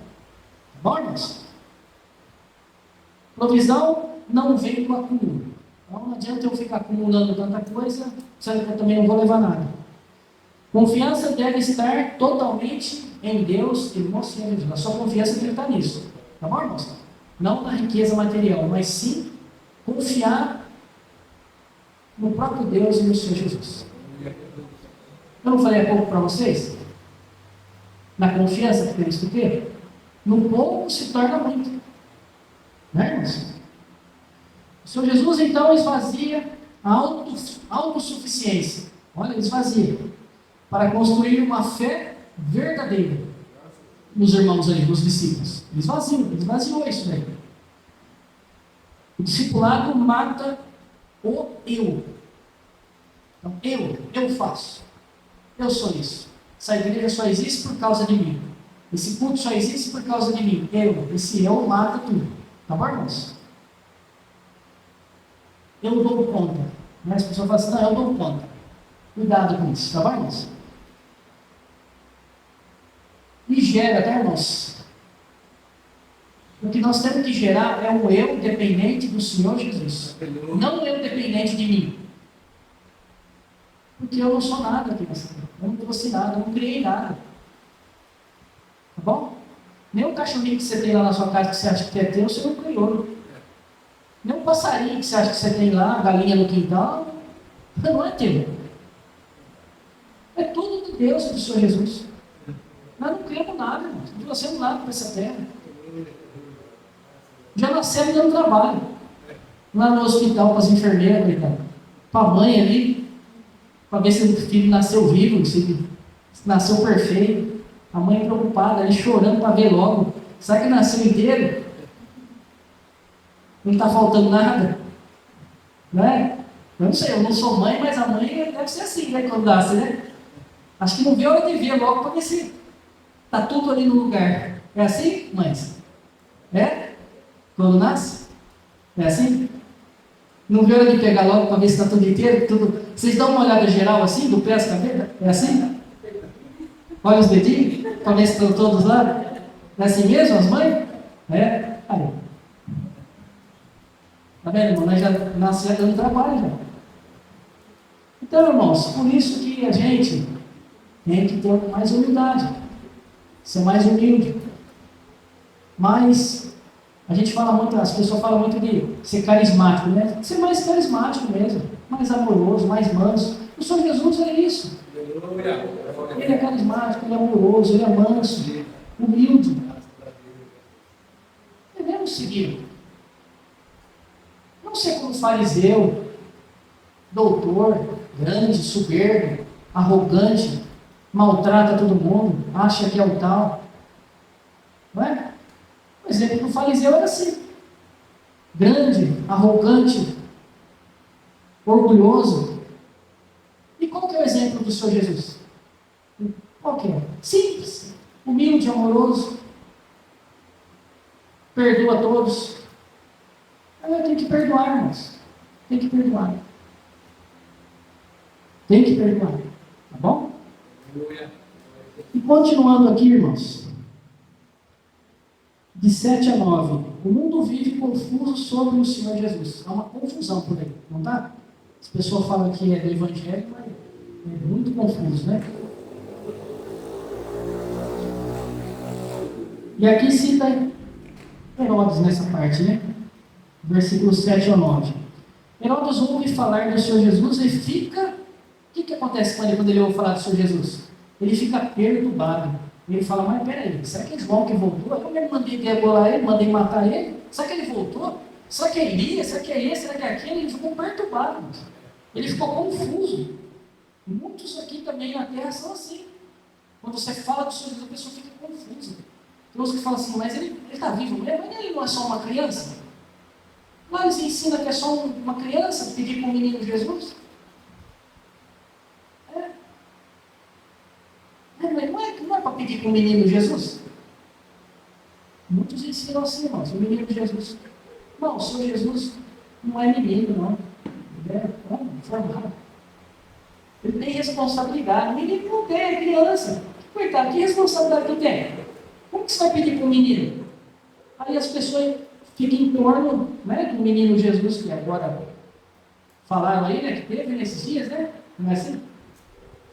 bom, irmãos? Provisão não vem do acúmulo. Então não adianta eu ficar acumulando tanta coisa, sendo que eu também não vou levar nada. Confiança deve estar totalmente em Deus e no Senhor Jesus. A sua confiança deve estar nisso. Tá bom, irmãos? Não na riqueza material, mas sim confiar no próprio Deus e no Senhor Jesus. Eu não falei há pouco para vocês? Na confiança que temos que ter? No pouco se torna muito. Né, irmãos? O Senhor Jesus, então, esvazia a autossuficiência. Olha, ele esvazia. Para construir uma fé verdadeira nos irmãos ali, nos discípulos. Ele esvaziou isso daí. O discipulado mata o eu. Então, eu faço. Eu sou isso. Essa igreja só existe por causa de mim. Esse culto só existe por causa de mim. Esse eu mata tudo. Tá bom, irmãos? Eu dou conta. Mas as pessoas falam assim, não, eu dou conta. Cuidado com isso, tá bom, irmãos? E gera, tá, irmãos? O que nós temos que gerar é um eu dependente do Senhor Jesus. Não um eu dependente de mim. Porque eu não sou nada aqui nessa terra. Eu não trouxe nada, eu não criei nada. Tá bom? Nem o cachorrinho que você tem lá na sua casa que você acha que é teu, você não criou. Nem um passarinho que você acha que você tem lá, a galinha no quintal, não é teu. É tudo de Deus e do Senhor Jesus. Nós não criamos nada, irmãos. Não trouxemos nada para essa terra. Já nascemos dando trabalho. Lá no hospital, para as enfermeiras, para a mãe ali, para ver se o filho nasceu vivo, se nasceu perfeito. A mãe preocupada, ali chorando para ver logo. Será que nasceu inteiro? Não está faltando nada? Não é? Eu não sei, eu não sou mãe, mas a mãe deve ser assim, né? Quando nasce, né? Acho que não vê a hora de ver logo para ver se está tudo ali no lugar. É assim, mães? É? Quando nasce? É assim? Não vê a hora de pegar logo para ver se está tudo inteiro? Tudo... Vocês dão uma olhada geral assim, do pé às cabeças? É assim? Olha os dedinhos, para ver se estão todos lá. É assim mesmo, as mães? É? Aí. Tá vendo, irmão? Nós já nascemos dando trabalho já. Então, irmãos, por isso que a gente tem que ter mais humildade. Ser mais humilde. Mas a gente fala muito, as pessoas falam muito de ser carismático, né? Ser mais carismático mesmo. Mais amoroso, mais manso. O Senhor Jesus é isso. Ele é carismático, ele é amoroso, ele é manso, humilde. Devemos seguir. Não ser como fariseu, doutor, grande, soberbo, arrogante, maltrata todo mundo, acha que é o tal. Não é? O exemplo do fariseu era assim. Grande, arrogante, orgulhoso. E qual que é o exemplo do Senhor Jesus? Qual que é? Simples, humilde, amoroso, perdoa a todos. Eu tenho que perdoar, irmãos. Tem que perdoar. Tem que perdoar. Tá bom? E continuando aqui, irmãos. De 7 a 9. O mundo vive confuso sobre o Senhor Jesus. Há uma confusão por aí, não tá? As pessoas falam que é do Evangelho, mas é muito confuso, né? E aqui cita Herodes nessa parte, né? Versículos 7 a 9. Herodes ouve falar do Senhor Jesus e fica... O que acontece com ele quando ele ouve falar do Senhor Jesus? Ele fica perturbado. Ele fala, mas peraí, será que é João que voltou? Eu mandei degolar ele, mandei matar ele? Será que ele voltou? Será que é Elias? Será que é esse? Será que é aquele? Ele ficou perturbado. Ele ficou confuso. Muitos aqui também na terra são assim. Quando você fala do Senhor Jesus, a pessoa fica confusa. Tem uns que falam assim, mas ele está vivo mesmo? Mas ele não é só uma criança? Lá eles ensinam que é só uma criança pedir para o menino Jesus? Não é para pedir para o menino Jesus? Muitos ensinam assim, irmãos, o menino Jesus. Não, o Senhor Jesus não é menino, não. Ele é formado. Ele tem responsabilidade. O menino não tem, é criança. Coitado, que responsabilidade que tem? Como que você vai pedir para o menino? Aí as pessoas ficam em torno, né, do menino Jesus, que agora falaram aí, né, que teve nesses dias, né? Não é assim?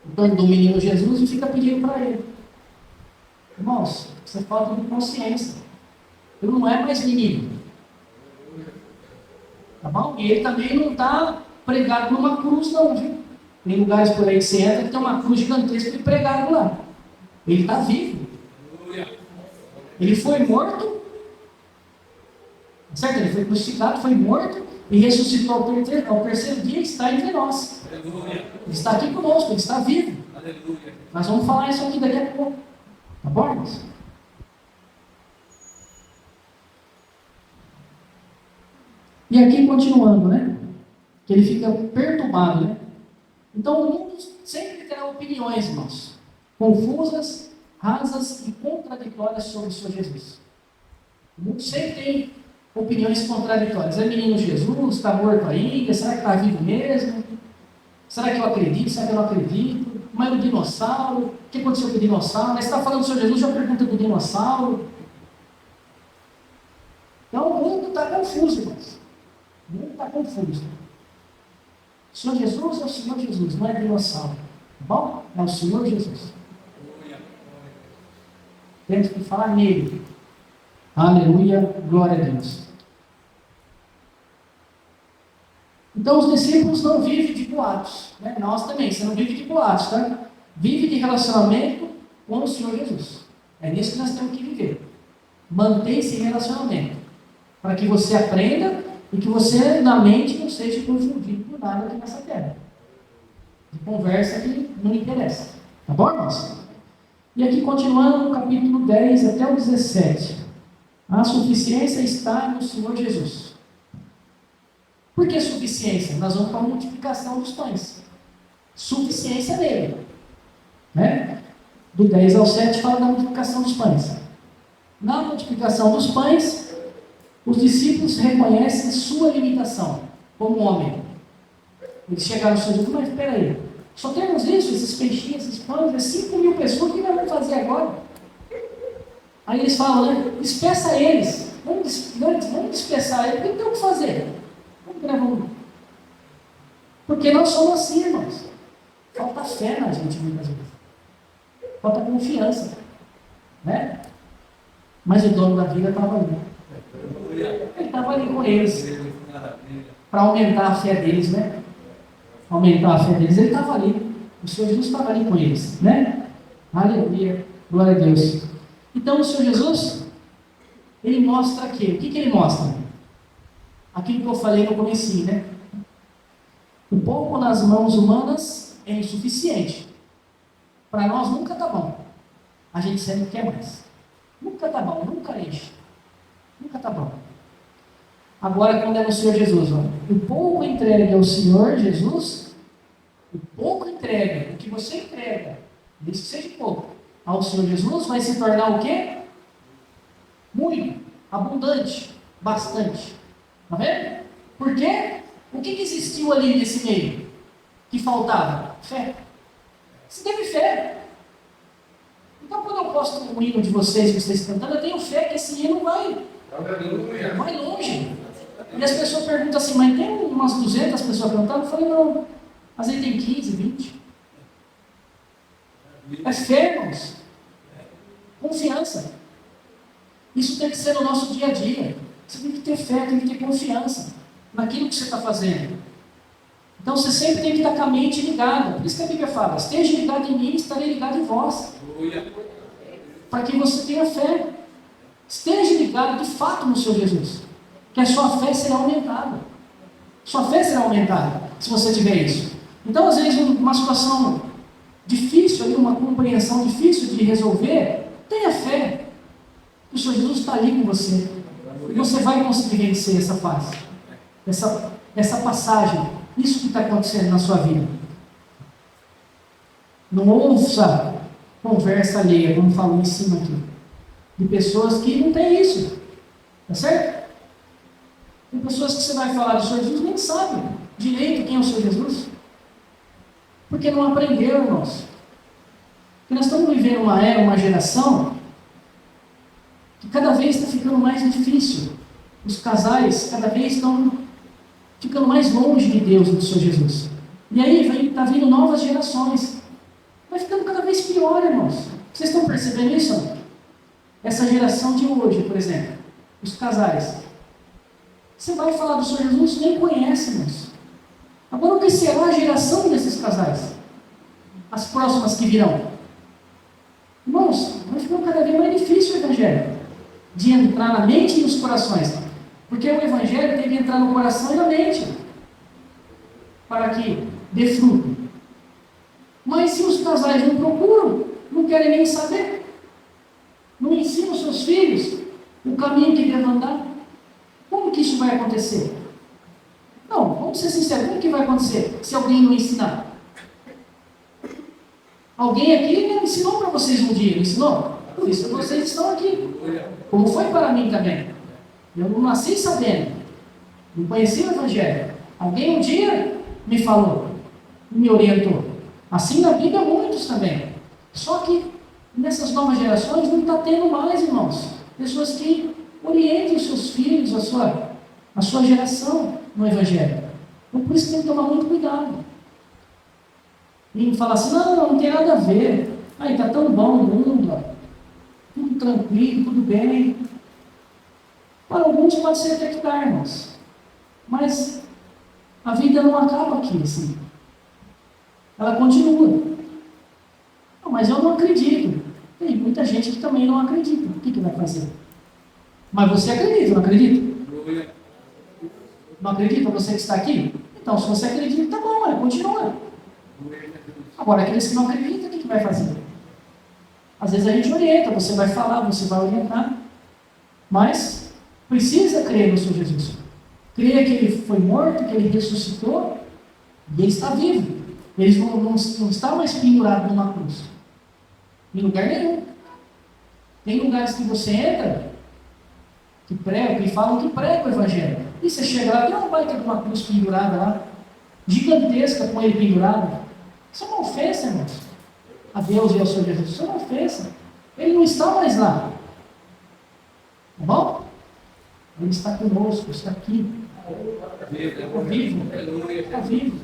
Em torno do menino Jesus e fica pedindo para ele. Irmãos, isso é falta de consciência. Ele não é mais menino. Tá bom? E ele também não está pregado numa cruz, não, viu? Tem lugares por aí que você entra que tem uma cruz gigantesca e pregado lá. Ele está vivo. Ele foi morto, certo? Ele foi crucificado, foi morto e ressuscitou ao terceiro dia e está entre nós. Ele está aqui conosco, ele está vivo. Nós vamos falar isso aqui daqui a pouco. Tá bom, irmãos? E aqui continuando, né? Que ele fica perturbado, né? Então o mundo sempre terá opiniões, irmãos, confusas, rasas e contraditórias sobre o Senhor Jesus. O mundo sempre tem opiniões contraditórias. É menino Jesus? Está morto ainda? Será que está vivo mesmo? Será que eu acredito? Será que eu não acredito? Mas o dinossauro? O que aconteceu com o dinossauro? Aí você está falando do Senhor Jesus, já pergunta do dinossauro. Então o mundo está confuso, irmãos. O mundo está confuso. O Senhor Jesus é o Senhor Jesus, não é dinossauro. Tá bom? É o Senhor Jesus. Temos que falar nele. Aleluia, glória a Deus. Então os discípulos não vivem de boatos, né? Nós também, você não vive de boatos, tá? Vive de relacionamento com o Senhor Jesus. É nisso que nós temos que viver. Mantenha-se em relacionamento, para que você aprenda e que você, na mente, não seja confundido por nada aqui nessa terra. De conversa que não interessa. Tá bom, irmãos? E aqui continuando no capítulo 10 até o 17. A suficiência está no Senhor Jesus. Por que suficiência? Nós vamos para a multiplicação dos pães. Suficiência nele. Né? Do 10 ao 7 fala da multiplicação dos pães. Na multiplicação dos pães, os discípulos reconhecem sua limitação como homem. Eles chegaram ao Senhor Jesus, mas espera aí, só temos isso, esses peixinhos, esses pães, é 5.000 pessoas, o que nós vamos fazer agora? Aí eles falam, né? Despeça eles. Vamos despeçar eles. O que tem que fazer? Como que nós vamos? Porque nós somos assim, irmãos. Falta fé na gente muitas vezes. Falta confiança. Né? Mas o dono da vida estava ali. Ele estava ali com eles. Para aumentar a fé deles, né? Aumentar a fé deles, ele estava ali. O Senhor Jesus estava ali com eles, né? Aleluia. Glória a Deus. Então o Senhor Jesus, ele mostra aqui. O que ele mostra? Aquilo que eu falei no comecinho, né? O pouco nas mãos humanas é insuficiente. Para nós nunca está bom. A gente sempre quer mais. Nunca está bom, nunca enche. Nunca está bom. Agora, quando é no Senhor Jesus, ó, o pouco entregue ao Senhor Jesus, o pouco entregue, o que você entrega, desde que seja pouco, ao Senhor Jesus, vai se tornar o quê? Muito, abundante, bastante. Está vendo? Por quê? O que existiu ali nesse meio? Que faltava? Fé. Você teve fé. Então, quando eu posto um hino de vocês cantando, eu tenho fé que esse hino vai longe. E as pessoas perguntam assim, mas tem umas 200 pessoas cantando? Eu falei, não. Às vezes tem 15, 20. É fé, irmãos. Confiança. Isso tem que ser no nosso dia a dia. Você tem que ter fé, tem que ter confiança naquilo que você está fazendo. Então você sempre tem que estar com a mente ligada. Por isso que a Bíblia fala, esteja ligado em mim, estarei ligado em vós. Para que você tenha fé. Esteja ligado de fato no Senhor Jesus. Que a sua fé será aumentada. Sua fé será aumentada, se você tiver isso. Então, às vezes, uma situação difícil, uma compreensão difícil de resolver, tenha fé. O Senhor Jesus está ali com você. E você vai conseguir vencer essa fase. Essa passagem. Isso que está acontecendo na sua vida. Não ouça conversa alheia, como falou em cima aqui. De pessoas que não têm isso. Tá certo? Tem pessoas que você vai falar do Senhor Jesus nem sabem direito quem é o Senhor Jesus. Porque não aprenderam, irmãos. Porque nós estamos vivendo uma era, uma geração que cada vez está ficando mais difícil. Os casais cada vez estão ficando mais longe de Deus e do Senhor Jesus. E aí está vindo novas gerações. Vai ficando cada vez pior, irmãos. Vocês estão percebendo isso? Não? Essa geração de hoje, por exemplo, os casais. Você vai falar do Senhor Jesus, nem conhece, irmãos. Agora, o que será a geração desses casais? As próximas que virão? Irmãos, vai ficando cada vez mais difícil o Evangelho de entrar na mente e nos corações. Porque o Evangelho tem que entrar no coração e na mente para que dê fruto. Mas se os casais não procuram, não querem nem saber, não ensinam os seus filhos o caminho que devem andar, como que isso vai acontecer? Não, vamos ser sinceros, como que vai acontecer se alguém não ensinar? Alguém aqui não ensinou para vocês um dia, não ensinou? Por isso vocês estão aqui. Como foi para mim também. Eu não nasci sabendo, não conhecia o Evangelho. Alguém um dia me falou. me orientou. Assim na Bíblia, muitos também. Só que nessas novas gerações não está tendo mais, irmãos, pessoas que orientem os seus filhos, a sua geração no Evangelho. Então, por isso tem que tomar muito cuidado. E falar assim, não tem nada a ver. Aí está tão bom o mundo, ó. Tudo tranquilo, tudo bem. Para alguns pode ser até que dá, irmãos. Mas a vida não acaba aqui, assim. Ela continua. Não, mas eu não acredito. Tem muita gente que também não acredita. O que vai fazer? Mas você acredita, não acredita? Não acredita você que está aqui? Então, se você acredita, tá bom, mas continua. Agora, aqueles que não acreditam, o que vai fazer? Às vezes a gente orienta, você vai falar, você vai orientar. Mas precisa crer no Senhor Jesus. Crer que Ele foi morto, que Ele ressuscitou, e Ele está vivo. Ele não está mais pendurado numa cruz. Em lugar nenhum. Tem lugares que você entra, que pregam, que falam que pregam o Evangelho. E você chega lá, tem uma baita de uma cruz pendurada lá, gigantesca com Ele pendurado. Isso é uma ofensa, irmãos. A Deus e ao Senhor Jesus. Isso é uma ofensa. Ele não está mais lá. Tá bom? Ele está conosco, está aqui. Está vivo. Está vivo.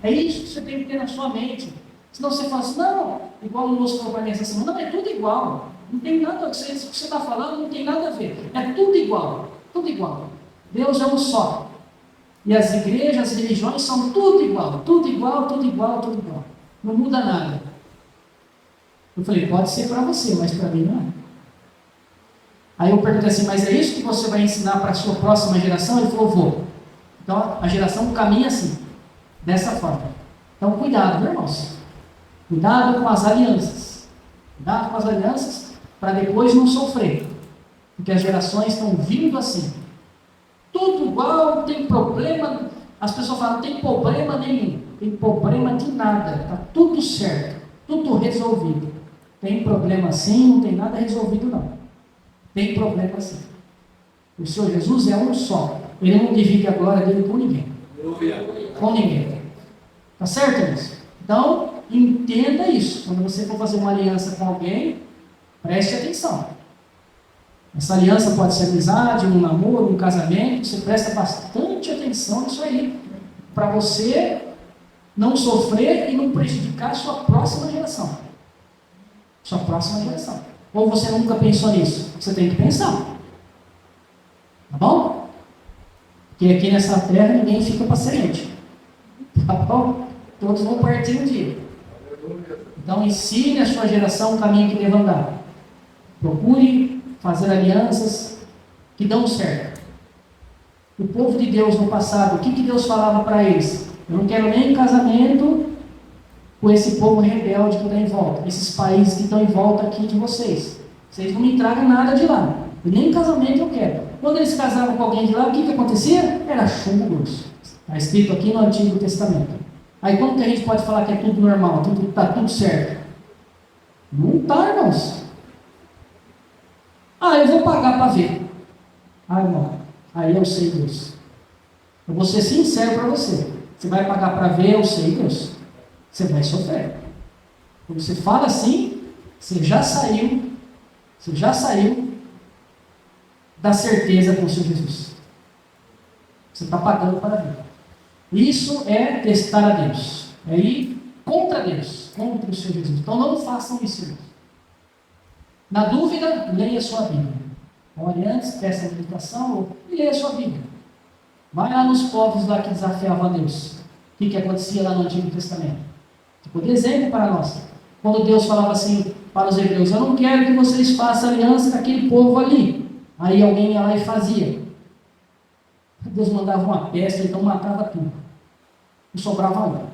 É isso que você tem que ter na sua mente. Senão você fala assim, não, igual o moço falou para mim essa semana, não, é tudo igual. Não tem nada, o que você está falando não tem nada a ver. É tudo igual. Tudo igual. Deus é um só. E as igrejas, as religiões são tudo igual. Tudo igual, tudo igual, tudo igual. Não muda nada. Eu falei, pode ser para você, mas para mim não é. Aí eu perguntei assim, mas é isso que você vai ensinar para a sua próxima geração? Ele falou, vou. Então a geração caminha assim, dessa forma. Então cuidado, meus irmãos. Cuidado com as alianças. Cuidado com as alianças para depois não sofrer. Porque as gerações estão vindo assim. Tudo igual, não tem problema. As pessoas falam, não tem problema nenhum. Tem problema de nada. Está tudo certo. Tudo resolvido. Tem problema sim, não tem nada resolvido não. Tem problema sim. O Senhor Jesus é um só. Ele não divide a glória dele com ninguém. Com ninguém. Tá certo, irmãos? Então, entenda isso. Quando você for fazer uma aliança com alguém, preste atenção. Essa aliança pode ser amizade, um namoro, um casamento. Você presta bastante atenção nisso aí. Para você não sofrer e não prejudicar a sua próxima geração. Sua próxima geração. Ou você nunca pensou nisso? Você tem que pensar. Tá bom? Porque aqui nessa terra ninguém fica para semente. Tá bom? Todos vão partir um dia. Então ensine a sua geração o caminho que deve andar. Procure fazer alianças que dão certo. O povo de Deus no passado, o que Deus falava para eles? Eu não quero nem casamento com esse povo rebelde que está em volta, esses países que estão em volta aqui de vocês. Vocês não me tragam nada de lá. E nem casamento eu quero. Quando eles casavam com alguém de lá, o que acontecia? Era chumbo grosso. Está escrito aqui no Antigo Testamento. Aí como que a gente pode falar que é tudo normal, está tudo certo? Não está, irmãos. Eu vou pagar para ver. Irmão, aí eu sei Deus. Eu vou ser sincero para você. Você vai pagar para ver, eu sei Deus. Você vai sofrer. Quando você fala assim, você já saiu da certeza com o Senhor Jesus. Você está pagando para ver. Isso é testar a Deus. É ir contra Deus, contra o Senhor Jesus. Então não façam isso, irmãos. Na dúvida, leia a sua Bíblia. Ore antes, peça a meditação e leia a sua Bíblia. Vai lá nos povos lá que desafiavam a Deus. O que acontecia lá no Antigo Testamento? Tipo de exemplo para nós. Quando Deus falava assim para os hebreus, eu não quero que vocês façam aliança com aquele povo ali. Aí alguém ia lá e fazia. Deus mandava uma peste, então matava tudo. Não sobrava um.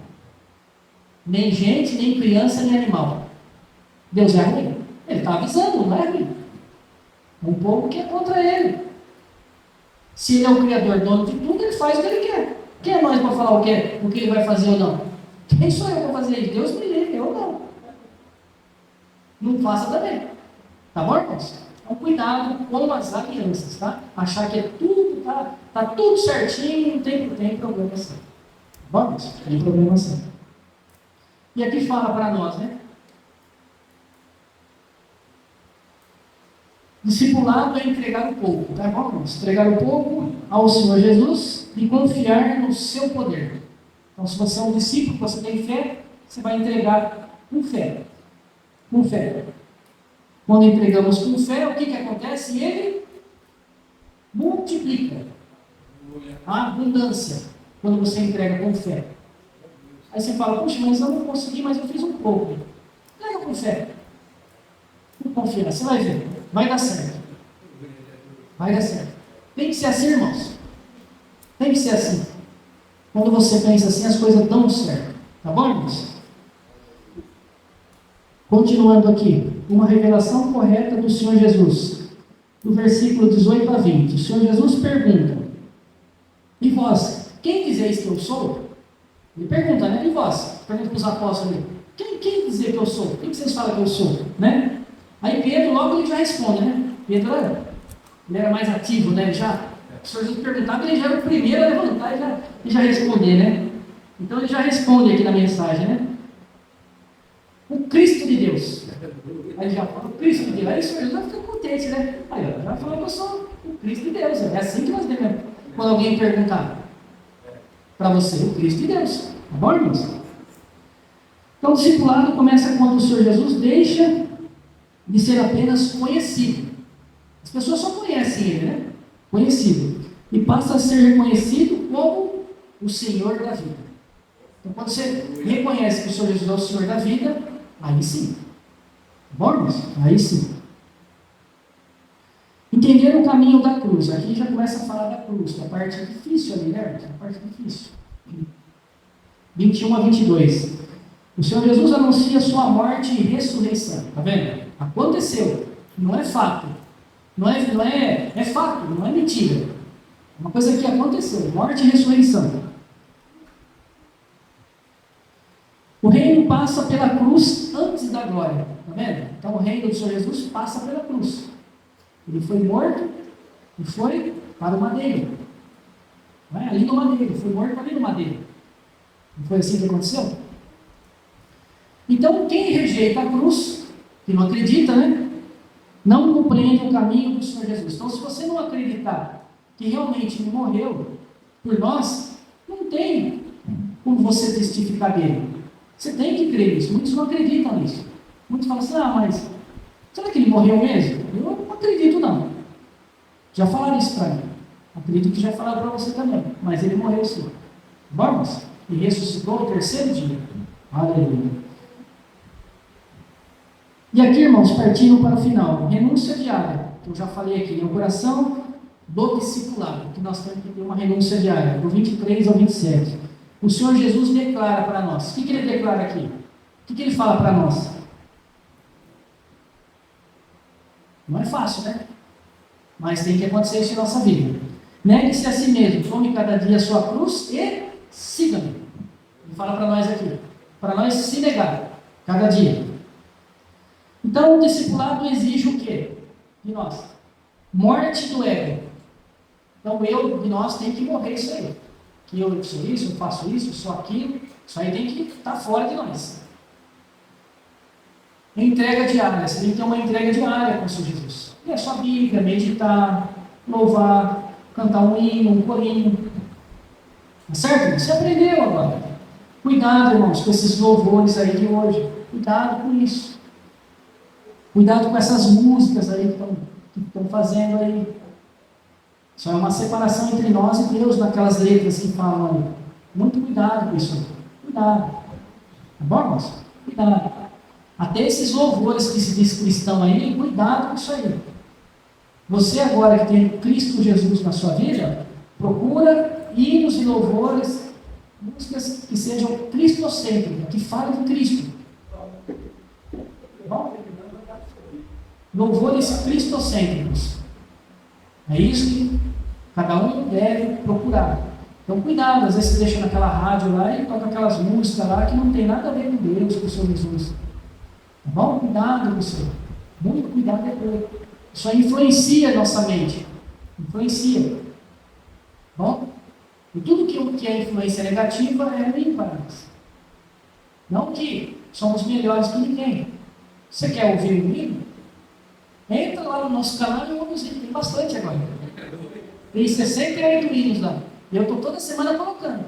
Nem gente, nem criança, nem animal. Deus é ruim? Ele está avisando, não é ruim. Um povo que é contra ele. Se ele é o Criador, dono de tudo, ele faz o que ele quer. Quem é nós para falar o que ele vai fazer ou não? Quem sou eu para fazer isso? Deus me livre, eu não. Não faça também. Tá bom, irmãos? Então, cuidado com as alianças, tá? Achar que é tudo, tá tudo certinho, não tem problema assim. Tá Vamos? Tem problema sim. E aqui fala para nós, né? Discipulado é entregar o pouco, tá bom, irmãos? Entregar o pouco ao Senhor Jesus e confiar no seu poder. Então, se você é um discípulo, você tem fé, você vai entregar com fé. Com fé. Quando entregamos com fé, o que acontece? Ele multiplica a abundância quando você entrega com fé. Aí você fala, puxa, mas eu não consegui, mas eu fiz um pouco. Entrega com fé. Com confiança, você vai ver. Vai dar certo. Vai dar certo. Tem que ser assim, irmãos. Tem que ser assim. Quando você pensa assim, as coisas dão certo. Tá bom, irmãos? Continuando aqui. Uma revelação correta do Senhor Jesus. Do versículo 18 a 20. O Senhor Jesus pergunta: e vós, quem dizeis que eu sou? Ele pergunta, né? E vós? Pergunta para os apóstolos ali. Quem dizer que eu sou? Quem que vocês falam que eu sou? Né? Aí Pedro logo ele já responde, né? Pedro ele era mais ativo, né? O Senhor Jesus perguntava, ele já era o primeiro a levantar e já responder, né? Então ele já responde aqui na mensagem, né? O Cristo de Deus. Aí já fala, o Cristo de Deus. Aí o Senhor Jesus vai ficar contente, né? Aí já falou que eu sou o Cristo de Deus. É assim que nós devemos. Quando alguém perguntar para você, o Cristo de Deus. Tá bom, irmãos? Então o discipulado começa quando o Senhor Jesus deixa de ser apenas conhecido. As pessoas só conhecem Ele, né? Conhecido. E passa a ser reconhecido como o Senhor da vida. Então, quando você reconhece que o Senhor Jesus é o Senhor da vida, aí sim. Tá bom, irmãos? Aí sim. Entender o caminho da cruz. Aqui já começa a falar da cruz, que é a parte difícil ali, né? É a parte difícil. 21 a 22. O Senhor Jesus anuncia sua morte e ressurreição. Está vendo? Aconteceu. Não é fato. É fato, não é mentira. Uma coisa que aconteceu. Morte e ressurreição. O reino passa pela cruz antes da glória. Está vendo? Então o reino do Senhor Jesus passa pela cruz. Ele foi morto e foi para o madeiro. Não é? Ali no madeiro. Foi morto ali no madeiro. Não foi assim que aconteceu? Então, quem rejeita a cruz, que não acredita, né? Não compreende o caminho do Senhor Jesus. Então, se você não acreditar que realmente Ele morreu por nós, não tem como você testificar dele. Você tem que crer nisso. Muitos não acreditam nisso. Muitos falam assim, mas será que Ele morreu mesmo? Eu não acredito, não. Já falaram isso para mim. Acredito que já falaram para você também. Mas Ele morreu sim. Vamos? E ressuscitou no terceiro dia. Aleluia. E aqui, irmãos, partindo para o final, renúncia diária, que eu já falei aqui, no coração do discipulado, que nós temos que ter uma renúncia diária, do 23 ao 27. O Senhor Jesus declara para nós. O que Ele declara aqui? O que Ele fala para nós? Não é fácil, né? Mas tem que acontecer isso em nossa vida. Negue-se a si mesmo, tome cada dia a sua cruz e siga-me. Ele fala para nós aqui, para nós se negar, cada dia. Então, o discipulado exige o quê? De nós? Morte do ego. Então, eu de nós tem que morrer isso aí. Que eu sou isso, eu faço isso, eu sou aquilo. Isso aí tem que estar fora de nós. Entrega diária. Você tem que ter uma entrega diária com o Senhor Jesus. Ler a sua Bíblia, meditar, louvar, cantar um hino, um corinho. Tá certo? Você aprendeu agora. Cuidado, irmãos, com esses louvores aí de hoje. Cuidado com isso. Cuidado com essas músicas aí que estão fazendo aí. Isso é uma separação entre nós e Deus naquelas letras que falam aí. Muito cuidado com isso. Cuidado. Tá bom, irmãos? Cuidado. Até esses louvores que se diz cristão aí, cuidado com isso aí. Você agora que tem Cristo Jesus na sua vida, procura hinos e louvores, músicas que sejam cristocêntricas, que falem de Cristo. Tá bom? Louvores cristocêntricos. É isso que cada um deve procurar. Então, cuidado, às vezes você deixa naquela rádio lá e toca aquelas músicas lá que não tem nada a ver com Deus, com o Senhor Jesus. Tá bom? Cuidado com isso. Muito cuidado depois. Isso aí influencia a nossa mente. Influencia. Tá bom? E tudo que tudo que é influência negativa é ruim para nós. Não que somos melhores que ninguém. Você quer ouvir o hino? Entra lá no nosso canal e vamos ver. Tem bastante agora. Tem 68 hinos lá. E eu estou toda semana colocando.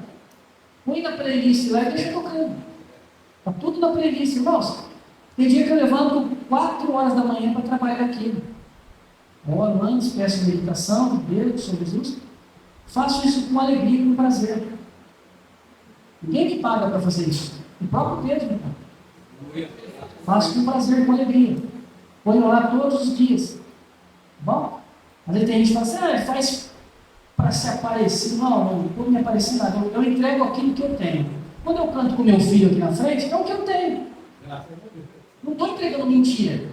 Põe na playlist lá e deixa tocando. Está tudo na playlist, irmãos. Tem dia que eu levanto 4 horas da manhã para trabalhar aquilo. Oro antes, peço meditação de Deus, do Senhor Jesus. Faço isso com alegria e com prazer. Ninguém me paga para fazer isso. O próprio Pedro me paga. Faço com prazer, com alegria. Ponho lá todos os dias. Bom? Às vezes tem gente que fala assim, faz para se aparecer. Não vou me aparecer nada. Eu entrego aquilo que eu tenho. Quando eu canto com meu filho aqui na frente, é o que eu tenho. Não estou entregando mentira.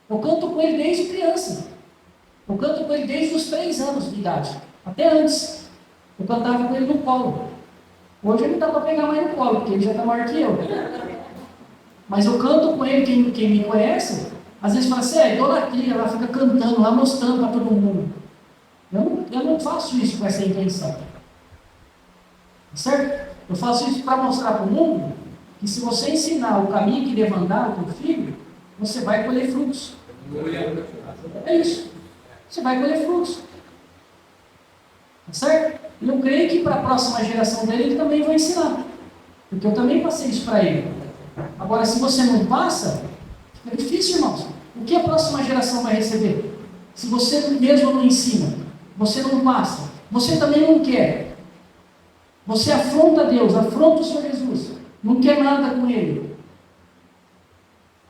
Eu canto com ele desde criança. Eu canto com ele desde os 3 anos de idade. Até antes. Eu cantava com ele no colo. Hoje ele não dá para pegar mais no colo, porque ele já está maior que eu. Mas eu canto com ele, quem me conhece, às vezes fala assim, idolatria, ela fica cantando lá, mostrando para todo mundo. Eu não faço isso com essa intenção. Certo? Eu faço isso para mostrar para o mundo que se você ensinar o caminho que deve andar o teu filho, você vai colher frutos. É isso. Você vai colher frutos. Tá certo? E eu creio que para a próxima geração dele, ele também vai ensinar. Porque eu também passei isso para ele. Agora, se você não passa, é difícil, irmãos. O que a próxima geração vai receber? Se você mesmo não ensina, você não passa, você também não quer. Você afronta Deus, afronta o Senhor Jesus. Não quer nada com Ele.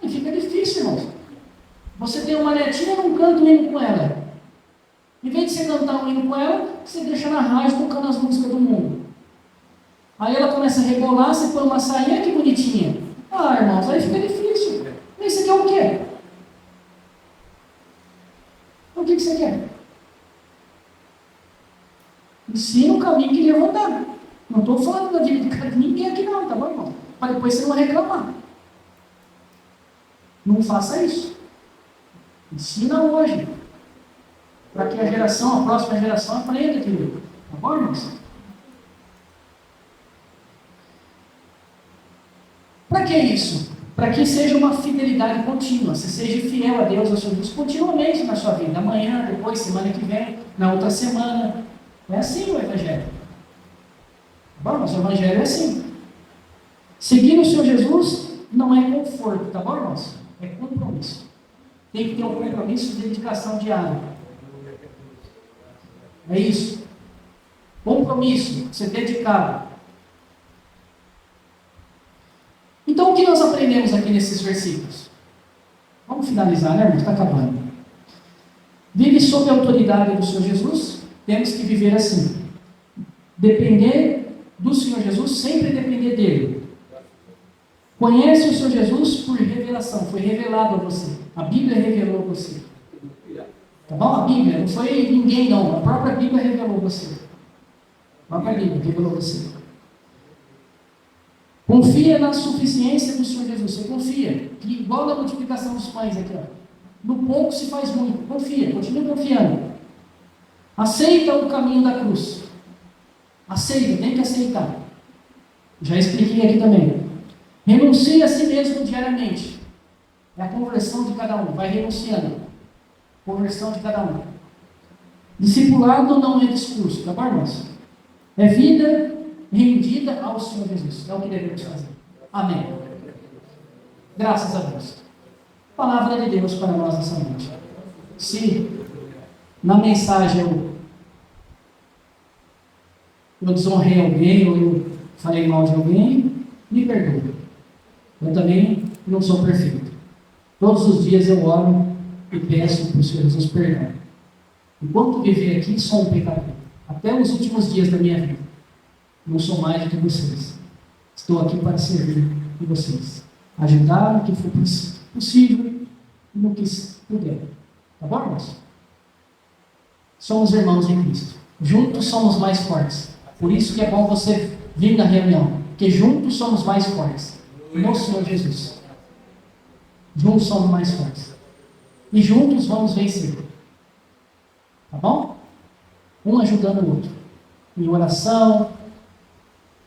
E fica difícil, irmãos. Você tem uma netinha e não canta um hino com ela. Em vez de você cantar um hino com ela, você deixa na rádio tocando as músicas do mundo. Aí ela começa a rebolar, você põe uma sainha, que bonitinha. Irmãos, aí fica difícil. E você quer o quê? O que você quer? Ensina o caminho que deve andar. Não estou falando da vida de ninguém aqui não, tá bom, irmão? Para depois você não reclamar. Não faça isso. Ensina hoje. Para que a próxima geração aprenda aquilo. Tá bom, irmãos? Para que isso? Para que seja uma fidelidade contínua. Você seja fiel a Deus, ao Senhor Jesus, continuamente na sua vida. Amanhã, depois, semana que vem, na outra semana. É assim o Evangelho. Tá bom? Mas o Evangelho é assim. Seguir o Senhor Jesus não é conforto, tá bom, irmãos? É compromisso. Tem que ter um compromisso de dedicação diária. É isso. Compromisso, ser dedicado. Então, o que nós aprendemos aqui nesses versículos? Vamos finalizar, né, irmão? Está acabando. Vive sob a autoridade do Senhor Jesus. Temos que viver assim. Depender do Senhor Jesus, sempre depender dele. Conhece o Senhor Jesus por revelação. Foi revelado a você. A Bíblia revelou a você. Tá bom? A Bíblia, não foi ninguém não. A própria Bíblia revelou a você. A própria Bíblia revelou a você. Confia na suficiência do Senhor Jesus. Você confia. Que igual na multiplicação dos pães aqui, ó. No pouco se faz muito. Confia. Continue confiando. Aceita o caminho da cruz. Aceita. Tem que aceitar. Já expliquei aqui também. Renuncie a si mesmo diariamente. É a conversão de cada um. Vai renunciando. Conversão de cada um. Discipulado não é discurso. Tá bom, irmãos? É vida rendida ao Senhor Jesus. É o que devemos fazer. Amém. Graças a Deus. Palavra de Deus para nós essa noite. Se na mensagem eu desonrei alguém, ou eu falei mal de alguém, me perdoe. Eu também não sou perfeito. Todos os dias eu oro e peço para o Senhor Jesus perdão. Enquanto viver aqui, sou um pecador. Até os últimos dias da minha vida. Não sou mais do que vocês. Estou aqui para servir de vocês. Ajudar no que for possível e no que puder. Tá bom, irmãos? Somos irmãos em Cristo. Juntos somos mais fortes. Por isso que é bom você vir na reunião. Porque juntos somos mais fortes. No Senhor Jesus. Juntos somos mais fortes. E juntos vamos vencer. Tá bom? Um ajudando o outro. em oração,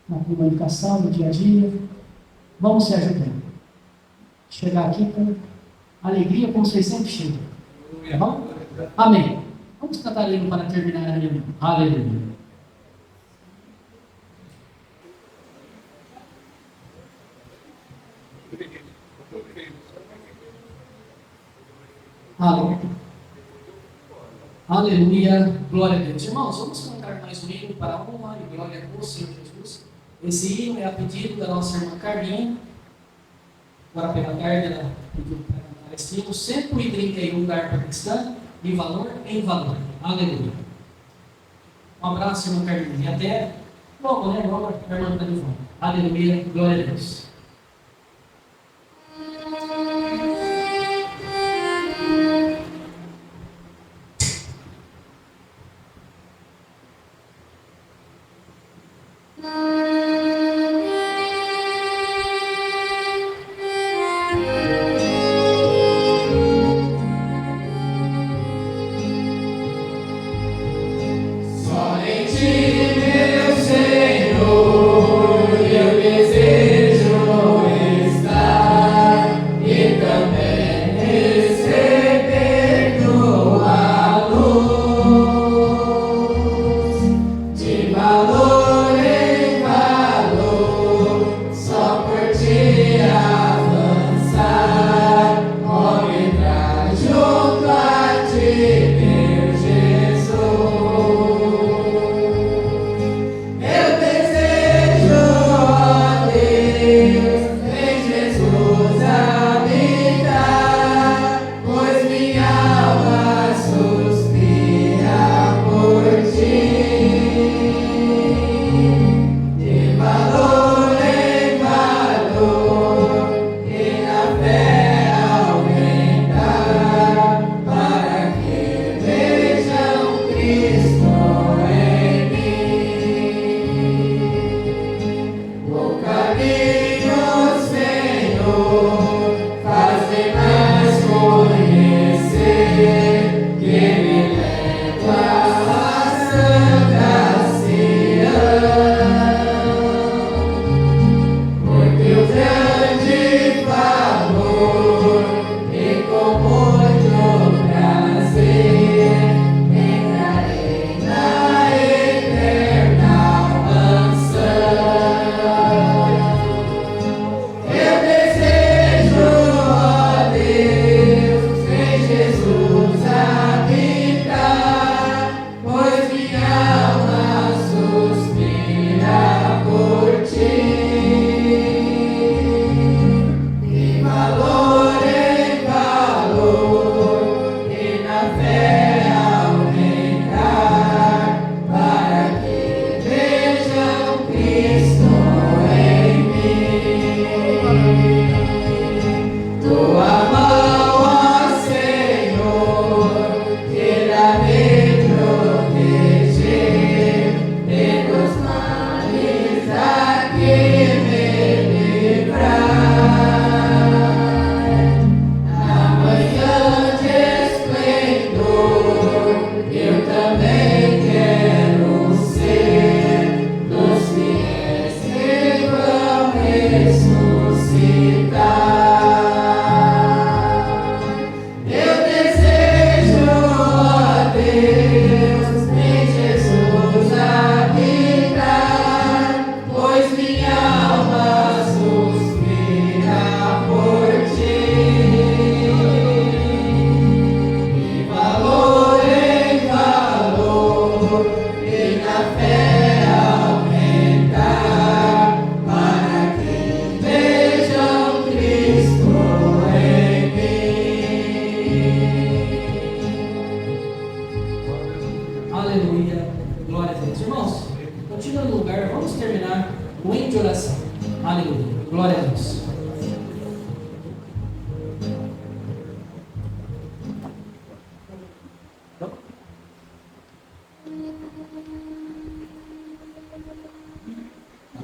na comunicação, no dia a dia. Vamos se ajudando. Chegar aqui com alegria, como vocês sempre chegam. Tá bom? Amém. Vamos cantar ali para terminar a reunião. Aleluia. Aleluia. Aleluia. Glória a Deus. Irmãos, vamos cantar mais um hino para a honra e glória ao Senhor Jesus. Esse hino é a pedido da nossa irmã Carminha. Agora pela tarde ela pediu para cantar esse hino. 131 da harpa cristã, de valor em valor. Aleluia. Um abraço, irmã Carminha. E até logo, né? Logo a irmã está de volta. Aleluia. Glória a Deus.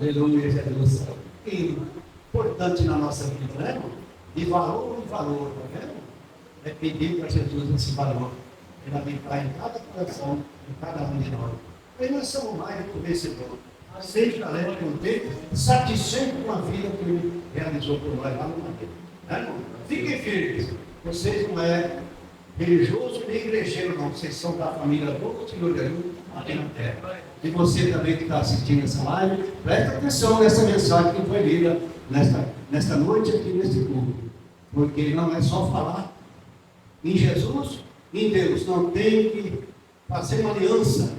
Aleluia, Jesus. Importante na nossa vida, né? De valor em valor, tá vendo? É pedir para Jesus esse valor. Ele habitar em cada coração, em cada um de nós. Aí nós somos mais do que vencedores. Seja alegre, contente, satisfeito com a vida que ele realizou por nós lá no Madeira. Né, irmão? Fiquem firmes. Vocês não é religioso nem igrejeiro, não. Vocês são da família do Senhor Jesus aqui na terra. E você também que está assistindo essa live, presta atenção nessa mensagem que foi lida nesta noite aqui nesse culto. Porque não é só falar em Jesus, em Deus. Não tem que fazer uma aliança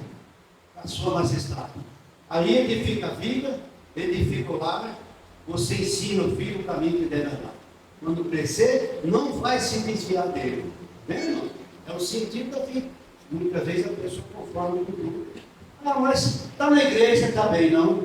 com a sua majestade. Aí edifica a vida, edifica o lar, você ensina o filho o caminho que deve andar. Quando crescer, não vai se desviar dele. Né, irmão? É o sentido da vida. Muitas vezes a pessoa conforma com tudo. Ah, mas está na igreja, está bem, não.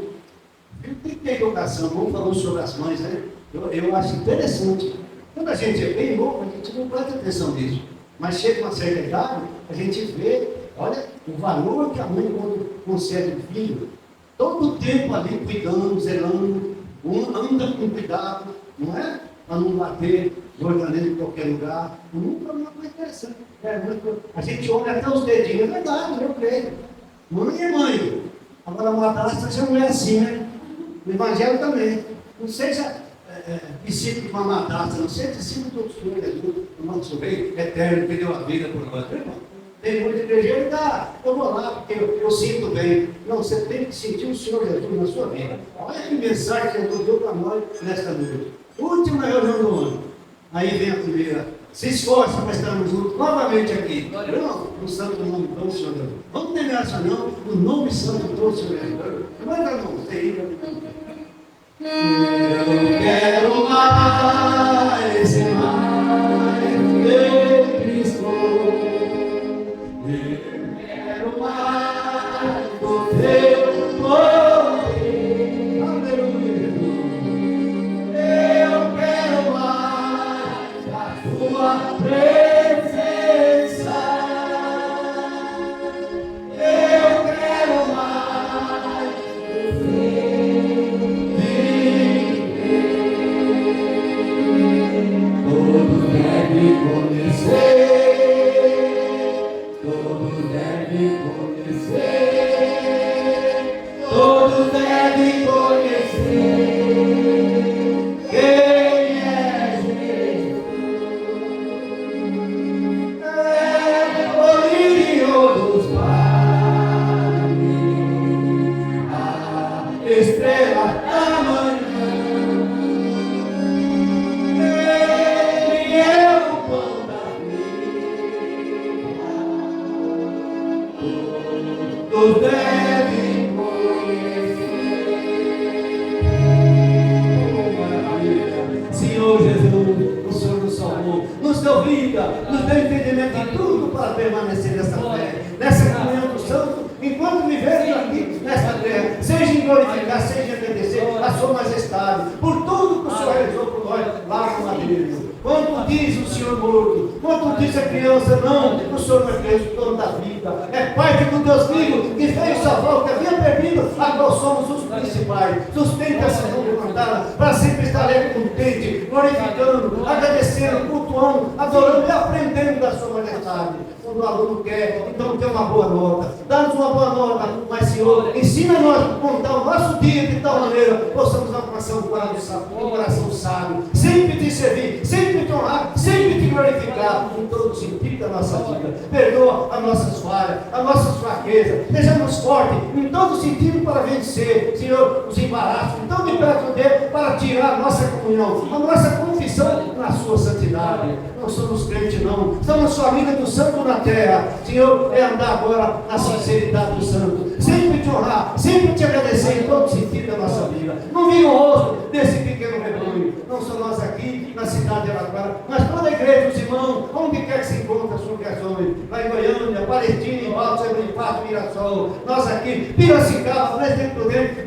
Tem que ter educação. Vamos falar sobre as mães, né? Eu acho interessante. Quando a gente é bem novo, a gente não presta atenção nisso. Mas chega uma certa idade, a gente vê, olha, o valor que a mãe quando concede o filho. Todo o tempo ali cuidando, zelando, anda com cuidado, não é? Para não bater ordenando em qualquer lugar. Nunca uma coisa interessante. A gente olha até os dedinhos, é verdade, eu creio. Mãe é mãe. Agora a madrasta já não é assim, né? O evangelho também. Não seja discípulo de uma madrasta, não seja discípulo do Senhor Jesus, do nosso rei eterno que deu a vida por nós, irmão. Tem muita igreja que eu vou lá porque eu sinto bem. Não, você tem que sentir o Senhor Jesus na sua vida. Olha que mensagem que Jesus deu para nós nesta noite. Última reunião do ano. Aí vem a primeira. Se esforce para estarmos juntos novamente aqui. Não, no santo nome do Senhor Jesus. Vamos terminar essa não, no nome santo do Senhor Jesus. Manda a mão, você eu quero mais e mais de Cristo. Eu quero mais do teu poder. Aleluia. Eu quero mais da tua presença. Eu quero mais do teu viver. Todos devem conhecer. Todos devem conhecer quem é Jesus. É o lírio dos mares, a estrela da manhã. Ele é o pão da vida. Todos devem conhecer. Senhor Jesus, o Senhor nos salvou, nos deu vida, nos deu entendimento em tudo para permanecer nessa fé, nessa comunhão do Santo, enquanto vivermos aqui nesta terra, seja em glorificar, seja em agradecer a sua majestade, por tudo que o Senhor realizou por nós lá no Madeira. Quando diz o Senhor morto, quando diz a criança, não, o Senhor não é Deus, o dono da vida, é Pai que do Deus vivo, que fez salvar o que havia perdido, agora somos os principais. Sustenta essa mão levantada, para sempre estar alegre, contente, glorificando, agradecendo, cultuando, adorando e aprendendo da sua majestade. Quando o aluno quer, então tem uma boa nota, dá-nos uma boa nota, mas Senhor, ensina-nos a contar o nosso dia de tal maneira, possamos alcançar um coração sábio, sempre te servir, sempre te honrar, sempre te glorificar, em todo o sentido da nossa vida. Perdoa as nossas falhas, as nossas fraquezas, sejamos fortes em todo o sentido para vencer, Senhor, os embaraços, então me perdoe para tirar a nossa comunhão, a nossa confissão na sua santidade. Não somos crentes não, somos família do santo na terra. Senhor, é andar agora na sinceridade do santo, sempre te honrar, sempre te agradecer em todo sentido da nossa vida. Não vira o rosto desse pequeno rebanho, não só nós aqui na cidade de Araquara, mas toda a igreja, os irmãos, onde quer que se encontre as congregações, lá em Goiânia, Palestina, em Balsas, em Pato, Mirassol, nós aqui, Piracicaba, Presidente Prudente,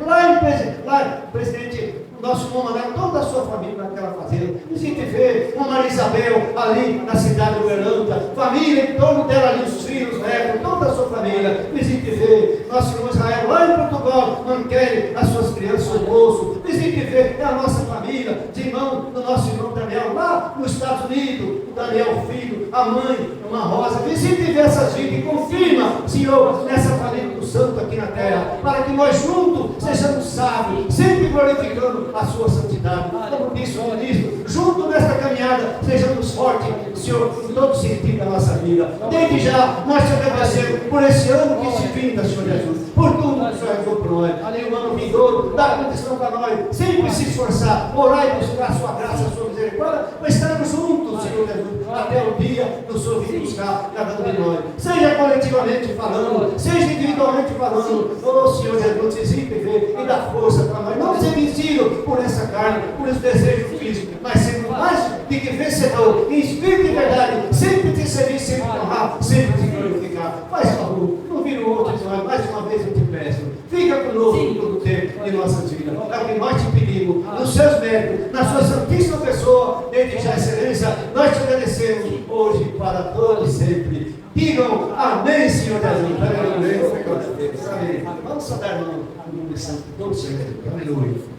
lá Presidente, o nosso comandante, toda a sua família naquela fazenda. Visite ver uma Maria Isabel ali na cidade de Uberlândia, família em torno dela ali, os filhos, netos, toda a sua família. Visite ver nosso irmão Israel lá em Portugal, Manquele, as suas crianças, o moço. Visite ver a nossa família, de irmão do nosso irmão Daniel lá nos Estados Unidos, o Daniel filho, a mãe, uma Rosa, visite diversas vidas e confirma, Senhor, nessa família do Santo aqui na terra, para que nós juntos sejamos sábios, sempre glorificando a sua santidade. Como disse o ministro, junto nesta caminhada, sejamos fortes, Senhor, em todo sentido da nossa vida. Desde já, nós te agradecemos por esse ano que se finda, Senhor Jesus, por tudo que o Senhor realizou por nós. Ali o ano vindouro, dá condição para nós, sempre se esforçar, orar e buscar a sua graça, a sua misericórdia, para estarmos juntos, Senhor Jesus, até o dia do Senhor vir buscar cada um de nós. Seja coletivamente falando, seja individualmente falando, oh Senhor Jesus, visite e dá força para nós. Não ser vencido por essa carne, por esse desejo físico, mas sendo mais do que vencedor, em espírito e verdade, sempre te servir, sempre te honrar, sempre te glorificar. Faz favor, não vira o outro de nós, mais uma vez eu te peço. Fica conosco em todo o tempo de nossa vida. É o que nós te pedimos, nos seus méritos, na sua santíssima pessoa, desde já excelência, nós te agradecemos hoje para todos e sempre. Digam amém, Senhor Jesus. Aleluia. Vamos saudar no nome de Santo, todos sempre. Aleluia.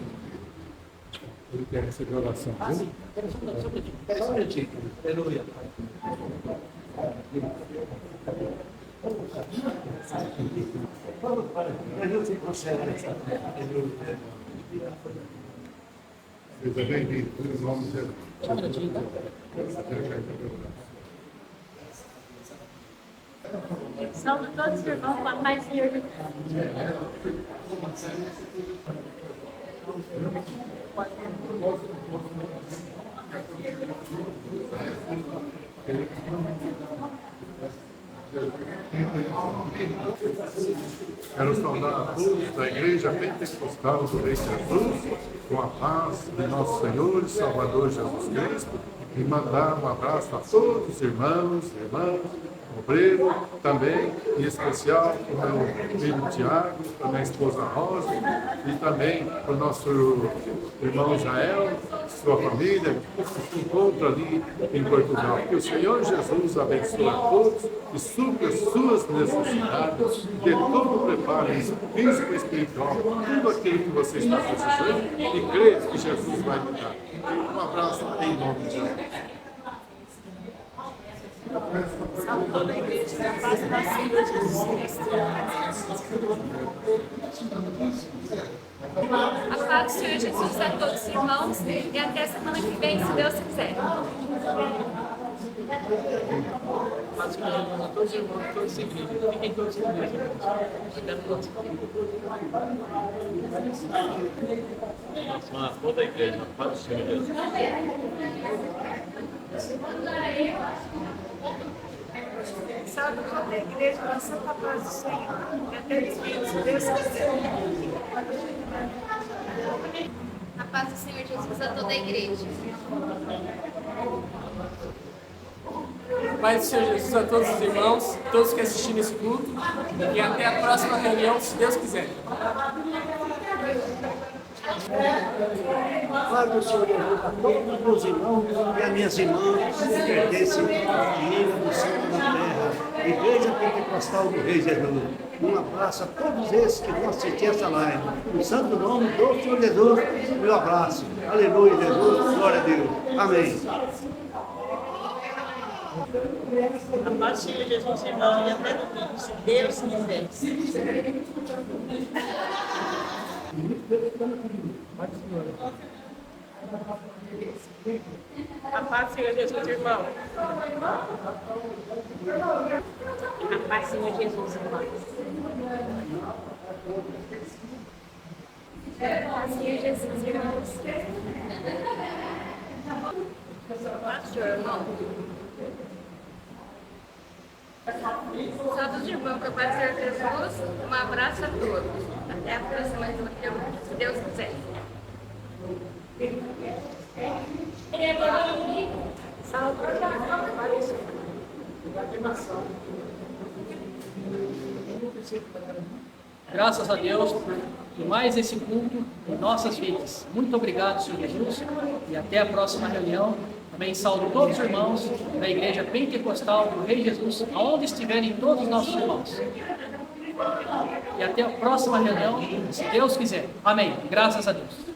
Ele quer receber oração. Só um minutinho. Aleluia. Vamos Seja bem-vindo, em nome de Jesus. Só um minutinho, tá? Salve todos os irmãos, com a paz do Senhor Jesus. Quero saudar a todos da Igreja Pentecostal do Rei Jesus, com a paz de nosso Senhor e Salvador Jesus Cristo, e mandar um abraço a todos os irmãos, irmãs, obreiro, também, em especial, para o meu filho Tiago, para minha esposa Rosa, e também para o nosso irmão Jael, sua família, que se encontra ali em Portugal. Que o Senhor Jesus abençoe a todos e supra as suas necessidades, dê todo o preparo físico e espiritual, tudo aquilo que você está precisando, e crê que Jesus vai lhe dar. Um abraço em nome de Jesus. Salve toda a igreja, da paz do nosso Senhor Jesus Cristo. A paz do Senhor Jesus a todos os irmãos e até semana que vem, se Deus quiser. Paz do Senhor Jesus a todos os irmãos, todos os igrejas. Fiquem todos com Deus, irmãos. Até a próxima. A toda a igreja, a paz do Senhor Jesus. Salve toda a igreja, na santa paz do Senhor, e até despedido, se Deus quiser. A paz do Senhor Jesus a toda a igreja. A paz do Senhor Jesus a todos os irmãos, todos que assistiram esse culto, e até a próxima reunião, se Deus quiser. Paz do Senhor Jesus a todos os meus irmãos e as minhas irmãs que pertencem à família do céu e da terra, Igreja Pentecostal do Rei Jesus. Um abraço a todos esses que vão assistir essa live. No santo nome do Senhor Jesus, meu abraço. Aleluia, Jesus, glória a Deus. Amém. A paz do Senhor Jesus, irmão, e até domingo, se Deus quiser. A paz do Senhor Jesus, irmão. A paz do Senhor Jesus, irmão. A paz do Senhor Jesus, irmãos. Pastor, irmão. Salve os irmãos, com a paz do Senhor Jesus. Um abraço a todos. Até a próxima reunião, se Deus quiser. Salve, Graças a Deus por mais esse culto em nossas vidas. Muito obrigado, Senhor Jesus, e até a próxima reunião. Também saúdo todos os irmãos da Igreja Pentecostal do Rei Jesus, aonde estiverem todos os nossos irmãos. E até a próxima reunião, se Deus quiser. Amém. Graças a Deus.